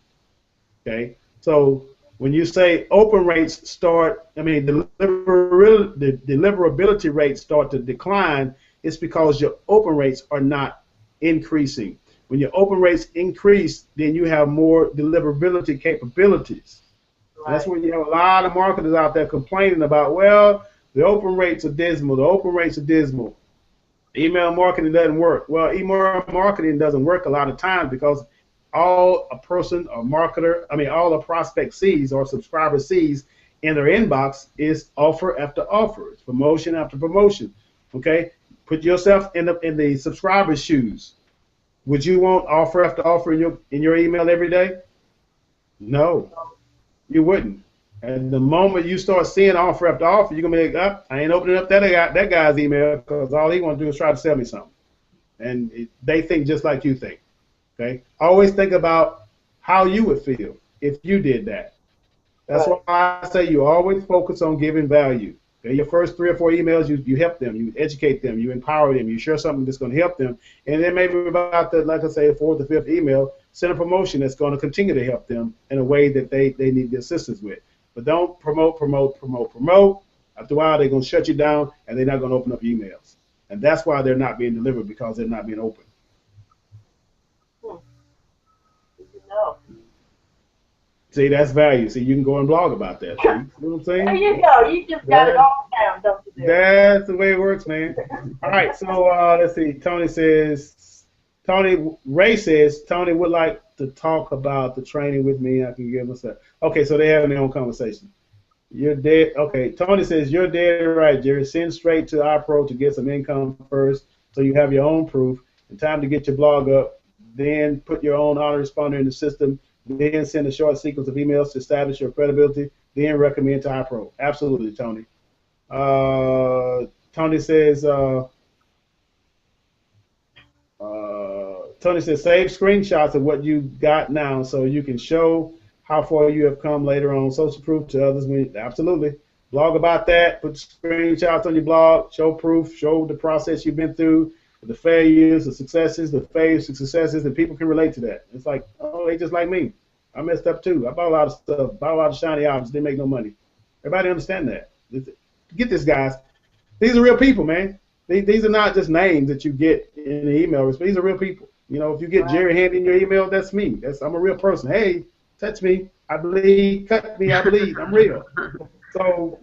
Okay? So When you say open rates start, I mean, the deliverability rates start to decline, it's because your open rates are not increasing. When your open rates increase, then you have more deliverability capabilities. And that's when you have a lot of marketers out there complaining about, well, the open rates are dismal, the open rates are dismal. Email marketing doesn't work. Well, email marketing doesn't work a lot of times because all a person, a marketer, all a prospect sees or subscriber sees in their inbox is offer after offer, it's promotion after promotion. Okay, put yourself in the subscriber's shoes. Would you want offer after offer in your email every day? No, you wouldn't. And the moment you start seeing offer after offer, you're gonna be like, I ain't opening up that guy's email because all he want to do is try to sell me something. And they think just like you think. Okay. Always think about how you would feel if you did that. That's why I say you always focus on giving value. Okay? Your first 3 or 4 emails, you help them, you educate them, you empower them, you share something that's going to help them, and then maybe about the, like I say, 4th or 5th email, send a promotion that's going to continue to help them in a way that they need the assistance with. But don't promote. After a while, they're going to shut you down, and they're not going to open up emails. And that's why they're not being delivered, because they're not being open. No. See, that's value. See, you can go and blog about that. See? You know what I'm saying? There you go. You just got it all down, don't you? That's the way it works, man. All right, so let's see. Ray says, Tony would like to talk about the training with me. I can give us that. Okay, so they're having their own conversation. You're dead. Okay, Tony says, you're dead right, Jerry. Send straight to Ipro to get some income first so you have your own proof. And time to get your blog up. Then put your own autoresponder in the system. Then send a short sequence of emails to establish your credibility. Then recommend to Ipro. Absolutely, Tony. Tony says, save screenshots of what you got now so you can show how far you have come later on. Social proof to others. Absolutely. Blog about that. Put screenshots on your blog. Show proof. Show the process you've been through. The failures, the successes, and people can relate to that. It's like, oh, they just like me. I messed up too. I bought a lot of stuff, bought a lot of shiny objects, didn't make no money. Everybody understand that. Get this, guys. These are real people, man. These are not just names that you get in the email. These are real people. You know, if you get Jerry Handy in your email, that's me. I'm a real person. Hey, touch me. I bleed. Cut me. I bleed. I'm real. So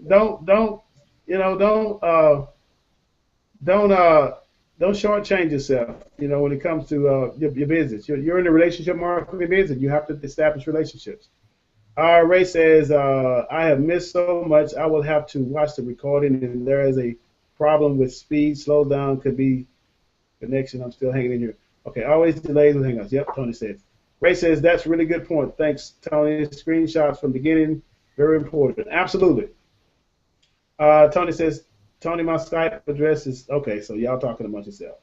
don't shortchange yourself, when it comes to your business. You're in the relationship marketing business. You have to establish relationships. Ray says, I have missed so much. I will have to watch the recording, and there is a problem with speed. Slow down could be connection. I'm still hanging in here. Okay, always delays with hang-ups. Yep, Tony says. Ray says, that's a really good point. Thanks, Tony. Screenshots from the beginning, very important. Absolutely. Tony says, Tony, my Skype address is, okay, so y'all talking amongst yourself.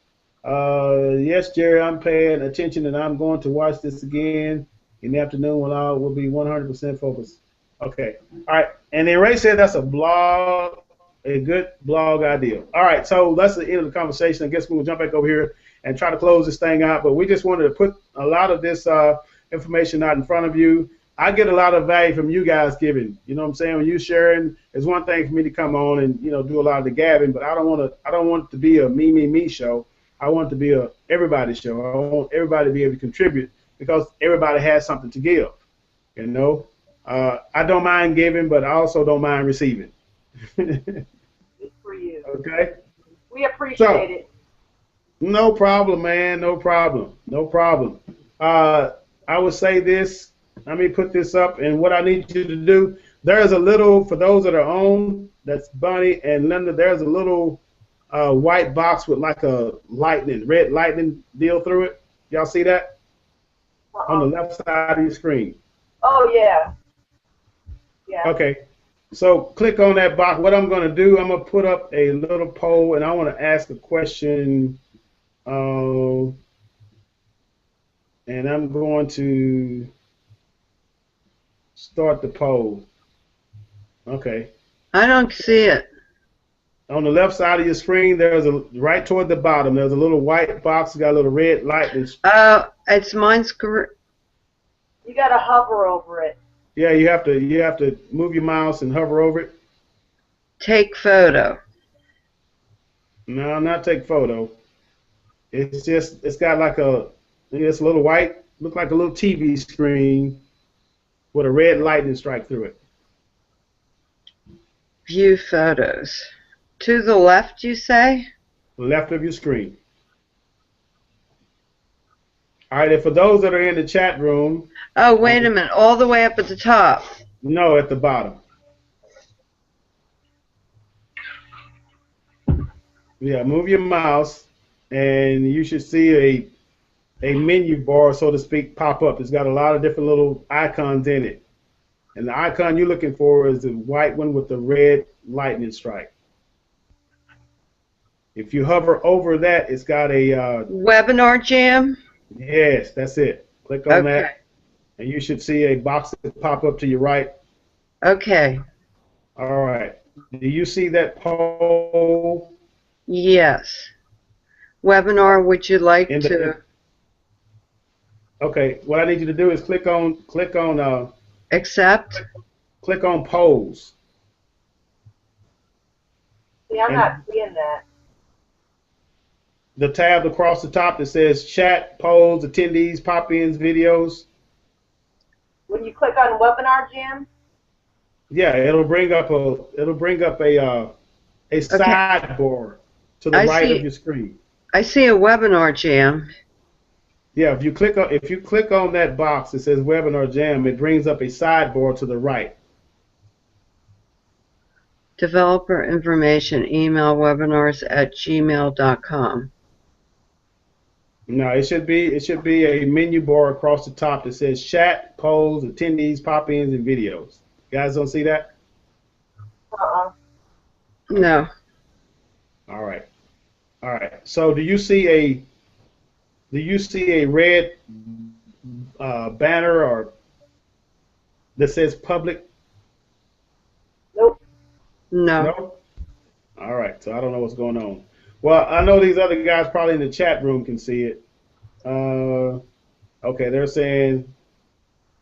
Yes, Jerry, I'm paying attention, and I'm going to watch this again in the afternoon when I will be 100% focused. Okay, all right. And then Ray said that's a good blog idea. All right, so that's the end of the conversation. I guess we'll jump back over here and try to close this thing out, but we just wanted to put a lot of this information out in front of you. I get a lot of value from you guys giving. You know what I'm saying? When you sharing, it's one thing for me to come on and do a lot of the gabbing, but I don't want it to be a me show. I want it to be a everybody show. I want everybody to be able to contribute because everybody has something to give. I don't mind giving, but I also don't mind receiving. Good for you. Okay. We appreciate it. No problem, man. No problem. I would say this. Let me put this up, and what I need you to do, there's a little, for those that are on, that's Bunny and Linda, there's a little white box with like a red lightning deal through it. Y'all see that? On the left side of your screen. Oh, yeah. Yeah. Okay. So click on that box. What I'm going to do, I'm going to put up a little poll, and I want to ask a question, and I'm going to start the poll. Okay. I don't see it. On the left side of your screen, right toward the bottom, there's a little white box. It's got a little red light. It's mine's. You got to hover over it. Yeah, you have to move your mouse and hover over it. Take photo. No, not take photo. It's got like it's a little white, look like a little TV screen with a red lightning strike through it. View photos. To the left, you say? Left of your screen. All right, and for those that are in the chat room, Oh, wait a minute. All the way up at the top. no, at the bottom. Yeah, move your mouse, and you should see a menu bar, so to speak, pop up. It's got a lot of different little icons in it. And the icon you're looking for is the white one with the red lightning strike. If you hover over that, it's got a Webinar Jam? yes, that's it. Click on Okay. that, and you should see a box that pop up to your right. Okay. All right. Do you see that poll? Yes. Webinar, would you like to Okay. What I need you to do is accept? click on polls. See, I'm And not seeing that. the tab across the top that says chat, polls, attendees, pop-ins, videos. When you click on Webinar Jam, Yeah, it'll bring up a sidebar to the I right see. of your screen. I see a Webinar Jam. Yeah, if you click on that box that says Webinar Jam, it brings up a sidebar to the right. Developer information, email webinars@gmail.com. No, it should be a menu bar across the top that says chat, polls, attendees, pop-ins, and videos. You guys don't see that? No. All right. All right. So do you see a red banner or that says public? nope. No. No? All right. So I don't know what's going on. Well, I know these other guys probably in the chat room can see it. Okay, they're saying,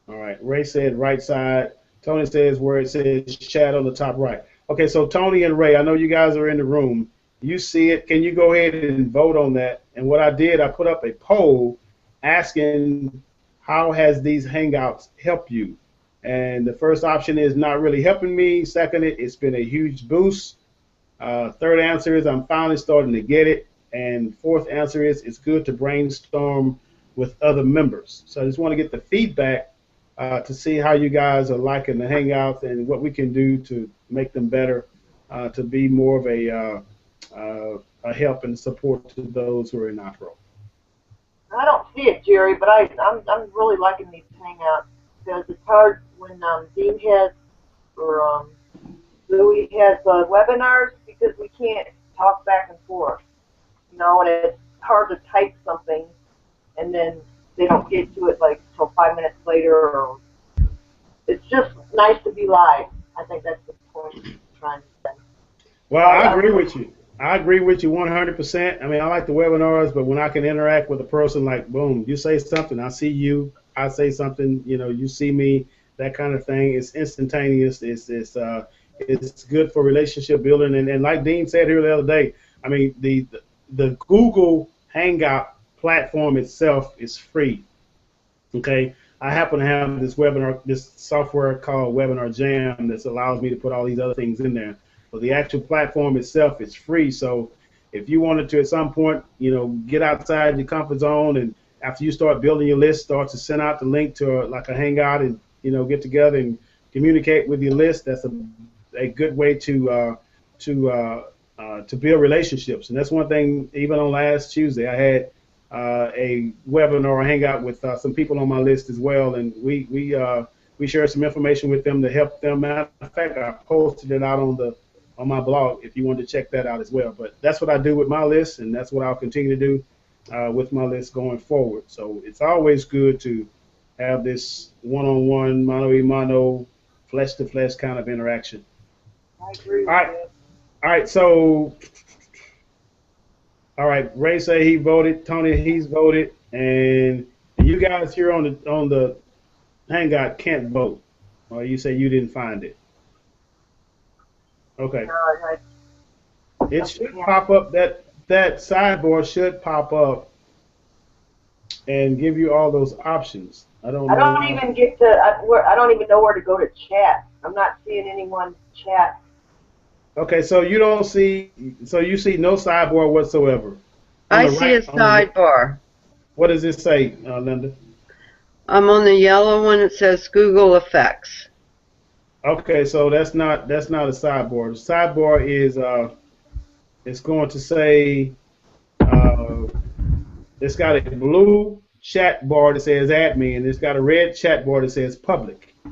all right, Ray said right side. Tony says where it says chat on the top right. Okay, so Tony and Ray, I know you guys are in the room. You see it. Can you go ahead and vote on that? And what I did, I put up a poll asking how has these Hangouts helped you? And the first option is not really helping me. Second, it's been a huge boost. Third answer is I'm finally starting to get it. And fourth answer is it's good to brainstorm with other members. So I just want to get the feedback to see how you guys are liking the Hangouts and what we can do to make them better, to be more of a help and support to those who are in Ipro. I don't see it, Jerry, but I'm really liking these Hangouts because it's hard when Dean has or Louis has webinars because we can't talk back and forth, you know, and it's hard to type something and then they don't get to it like till 5 minutes later. Or it's just nice to be live. I think that's the point I'm trying to say. Well, I agree with you. I agree with you 100%. I mean, I like the webinars, but when I can interact with a person, like, boom, you say something, I see you, I say something, you know, you see me, that kind of thing. It's instantaneous. It's good for relationship building. And like Dean said here the other day, I mean, the Google Hangout platform itself is free. Okay. I happen to have this software called Webinar Jam that allows me to put all these other things in there. But the actual platform itself is free. So if you wanted to at some point, you know, get outside your comfort zone, and after you start building your list, start to send out the link to like a Hangout and, you know, get together and communicate with your list. That's a good way to build relationships. And that's one thing. Even on last Tuesday, I had a webinar or hangout with some people on my list as well, and we shared some information with them to help them. Matter of fact, I posted it out on my blog if you wanted to check that out as well. But that's what I do with my list, and that's what I'll continue to do with my list going forward. So it's always good to have this one-on-one, mano-a-mano, flesh-to-flesh kind of interaction. I agree with All right. you. All right, so all right, Ray say he voted, Tony he's voted, and you guys here on the Hangout can't vote. Or you say you didn't find it? Okay. No, I It should pop up. That sidebar should pop up and give you all those options. I don't know don't why. even get to. I don't even know where to go to chat. I'm not seeing anyone chat. Okay, so you don't see. So you see no sidebar whatsoever on I the see a right. sidebar. What does it say, Linda? I'm on the yellow one. It says Google Effects. Okay, so that's not a sidebar. The sidebar is it's going to say uh, it's got a blue chat bar that says admin. It's got a red chat bar that says public. See,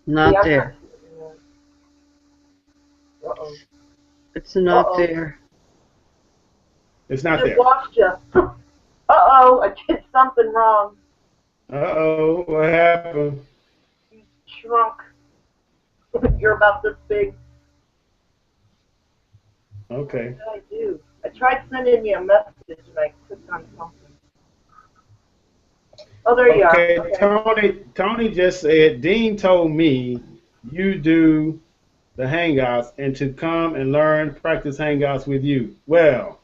Not I'm not. there. Uh-oh. It's not Uh-oh. there. It's I not just there. lost you. Uh-oh, I did something wrong. Uh-oh, what happened? You shrunk. You're about this big. Okay. What did I do? I tried sending you a message and I clicked on something. Oh, there you are. Okay, Okay. Tony just said, Dean told me you do the Hangouts and to come and learn, practice Hangouts with you. Well,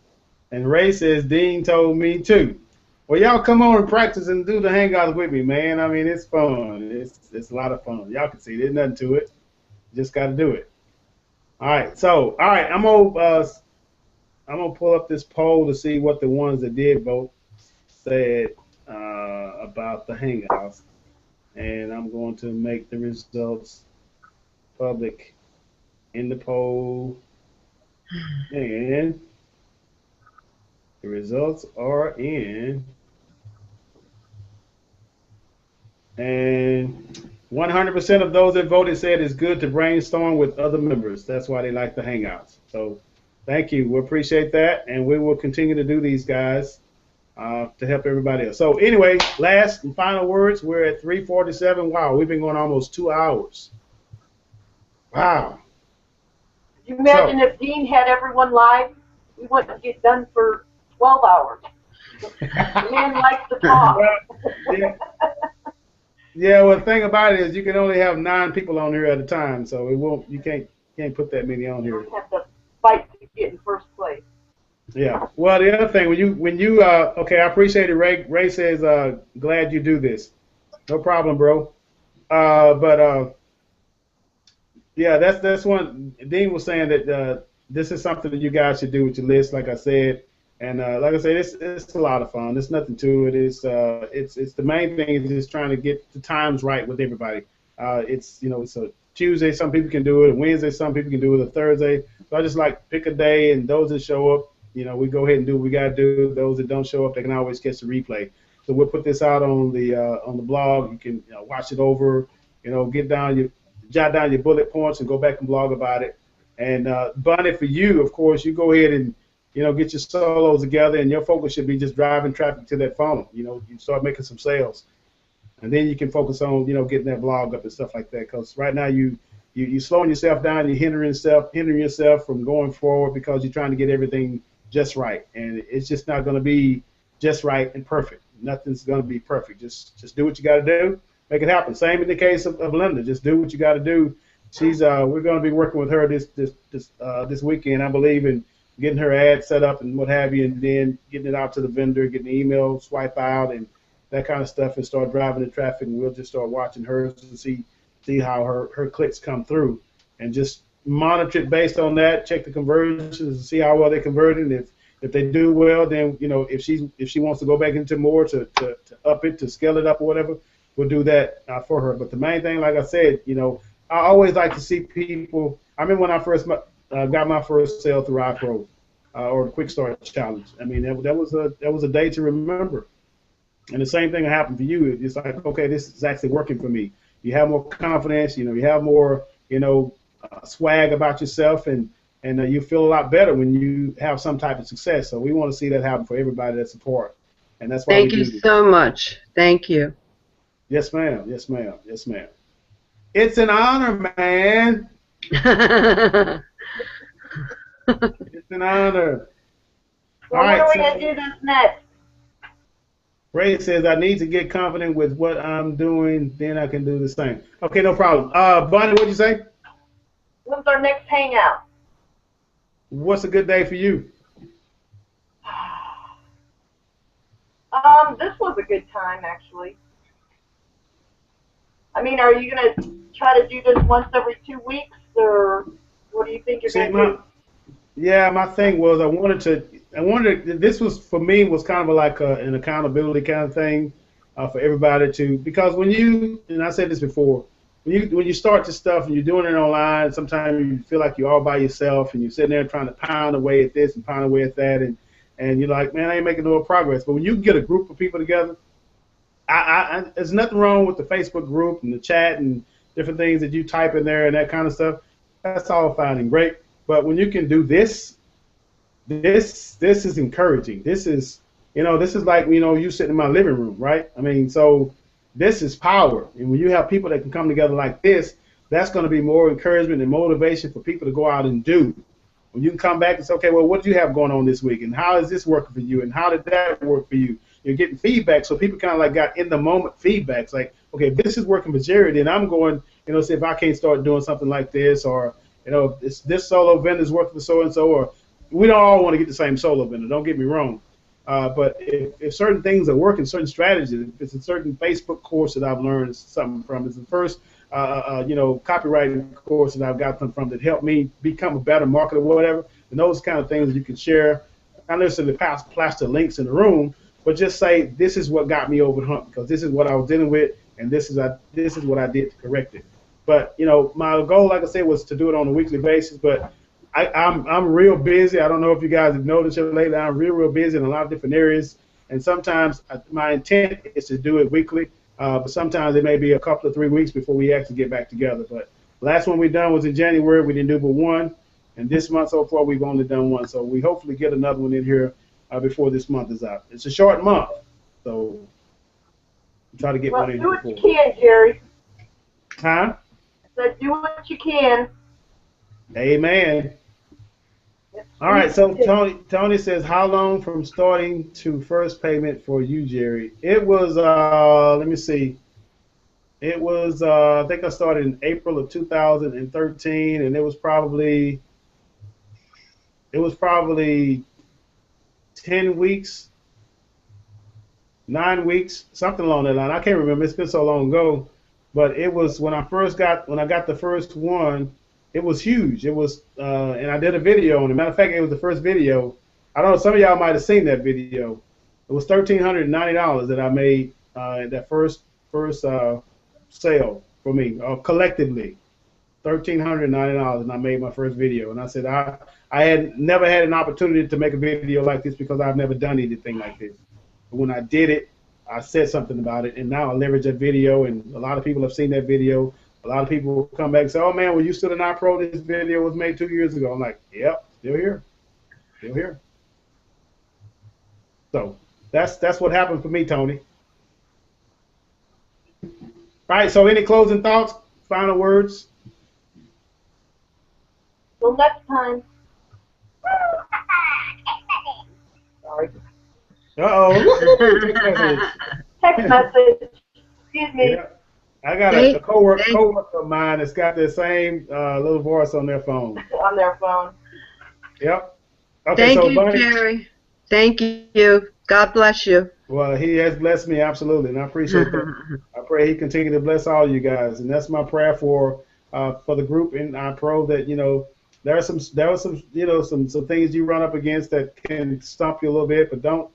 and Ray says, Dean told me too. Well, y'all come on and practice and do the Hangouts with me, man. I mean, it's fun. It's a lot of fun. Y'all can see there's nothing to it. Just got to do it. All right, so, all right, I'm gonna pull up this poll to see what the ones that did vote said about the Hangouts, and I'm going to make the results public in the poll, and the results are in, and 100% of those that voted said it's good to brainstorm with other members. That's why they like the Hangouts. So, thank you. We appreciate that, and we will continue to do these guys. To help everybody else. So anyway, last and final words. We're at 3:47. Wow, we've been going almost 2 hours. Wow. Could you imagine So if Dean had everyone live? We wouldn't get done for 12 hours. The man likes to talk. yeah, yeah. Well, the thing about it is, you can only have 9 people on here at a time, so it won't. You can't put that many on here. You have to fight to get in first place. Yeah. Well, the other thing, when you okay, I appreciate it. Ray says glad you do this. No problem, bro. But yeah, that's one. Dean was saying that this is something that you guys should do with your list, like I said, and like I said, it's a lot of fun. There's nothing to it. It's the main thing is just trying to get the times right with everybody. It's a Tuesday. Some people can do it. A Wednesday, some people can do it. A Thursday. So I just like pick a day, and those that show up, we go ahead and do what we got to do. Those that don't show up, they can always catch the replay. So we'll put this out on the blog. You can watch it over. Jot down your bullet points and go back and blog about it. And Bunny, for you, of course, you go ahead and get your solos together, and your focus should be just driving traffic to that funnel. You start making some sales, and then you can focus on getting that blog up and stuff like that. Because right now you slowing yourself down, you're hindering yourself from going forward because you're trying to get everything just right, and it's just not going to be just right and perfect. Nothing's going to be perfect. Just do what you got to do. Make it happen. Same in the case of Linda. Just do what you got to do. We're going to be working with her this weekend, I believe, in getting her ad set up and what have you, and then getting it out to the vendor, getting the email swipe out and that kind of stuff, and start driving the traffic. And we'll just start watching hers to see how her clicks come through, and just monitor it based on that. Check the conversions and see how well they converted. And if they do well, then if she wants to go back into more to up it, to scale it up or whatever, we'll do that for her. But the main thing, like I said, I always like to see people. I remember when I first got my first sale through Ipro or the Quick Start Challenge. I mean, that was a day to remember. And the same thing will happen for you. It's like, okay, this is actually working for me. You have more confidence. You have more, swag about yourself, and you feel a lot better when you have some type of success. So we want to see that happen for everybody that's a part, and that's why Thank we do you this. so much. Thank you. Yes, ma'am. Yes, ma'am. Yes, ma'am. It's an honor, man. It's an honor. Well, All right. what are we going to do this next? Ray says, I need to get confident with what I'm doing, then I can do the same. Okay, no problem. Bonnie, what'd you say? When's our next hangout? What's a good day for you? This was a good time, actually. I mean, are you going to try to do this once every 2 weeks, or what do you think you're going to do? Yeah, my thing was this was, for me, was kind of like an accountability kind of thing for everybody to, because and I said this before, when you start this stuff and you're doing it online, sometimes you feel like you're all by yourself and you're sitting there trying to pound away at this and pound away at that, and you're like, man, I ain't making no progress. But when you get a group of people together, there's nothing wrong with the Facebook group and the chat and different things that you type in there and that kind of stuff. That's all fine and great. But when you can do this is encouraging. This is like, you sitting in my living room, right? I mean, so this is power. And when you have people that can come together like this, that's going to be more encouragement and motivation for people to go out and do. When you can come back and say, okay, well, what do you have going on this week? And how is this working for you? And how did that work for you? You're getting feedback. So people kind of like got in the moment feedbacks like, okay, if this is working for Jerry, then I'm going, see if I can't start doing something like this, or, this solo vendor is working for so-and-so, or we don't all want to get the same solo vendor, don't get me wrong. But if certain things are working, certain strategies, if it's a certain Facebook course that I've learned something from, it's the first, copywriting course that I've got them from that helped me become a better marketer or whatever, and those kind of things you can share. Not necessarily plaster links in the room, but just say, this is what got me over the hump, because this is what I was dealing with, and this is what I did to correct it. But, my goal, like I said, was to do it on a weekly basis, but I'm real busy. I don't know if you guys have noticed it lately. I'm real busy in a lot of different areas, and sometimes my intent is to do it weekly, but sometimes it may be a couple of 3 weeks before we actually get back together. But last one we done was in January. We didn't do but one, and this month so far we've only done one. So we hopefully get another one in here before this month is out. It's a short month, so try to get one in do here what you before. can, Jerry. Huh? So do what you can. Amen. All right, so Tony says, how long from starting to first payment for you, Jerry? It was, let me see. It was, I think I started in April of 2013, and it was probably 10 weeks, 9 weeks, something along that line. I can't remember. It's been so long ago. But it was when I got the first one, it was huge. It was, and I did a video on it. Matter of fact, it was the first video. I don't know, some of y'all might have seen that video. It was $1,390 that I made that first sale for me, collectively. $1,390, and I made my first video. And I said I had never had an opportunity to make a video like this because I've never done anything like this. But when I did it, I said something about it, and now I leverage that video, and a lot of people have seen that video. A lot of people will come back and say, oh, man, were you still in Ipro? This video was made 2 years ago. I'm like, yep, still here. Still here. So that's what happened for me, Tony. All right, so any closing thoughts, final words? Till next time. Sorry. Uh-oh. Text message. Excuse me. Yeah. I got a coworker of mine that's got the same little voice on their phone. On their phone. Yep. Okay, Thank you, Jerry. Thank you. God bless you. Well, he has blessed me, absolutely, and I appreciate that. I pray he continue to bless all you guys, and that's my prayer for the group in Ipro, that there are some some things you run up against that can stump you a little bit, but don't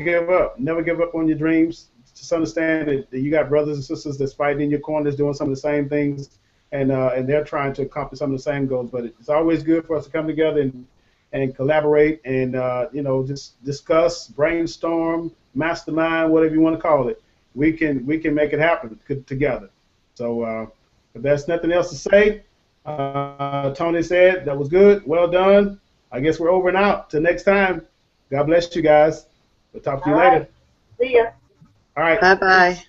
give up. Never give up on your dreams. Just understand that you got brothers and sisters that's fighting in your corner, that's doing some of the same things, and they're trying to accomplish some of the same goals. But it's always good for us to come together and collaborate and just discuss, brainstorm, mastermind, whatever you want to call it. We can make it happen together. So if there's nothing else to say, Tony said that was good. Well done. I guess we're over and out. Till next time. God bless you guys. We'll talk to you later. See ya. All right. Bye-bye.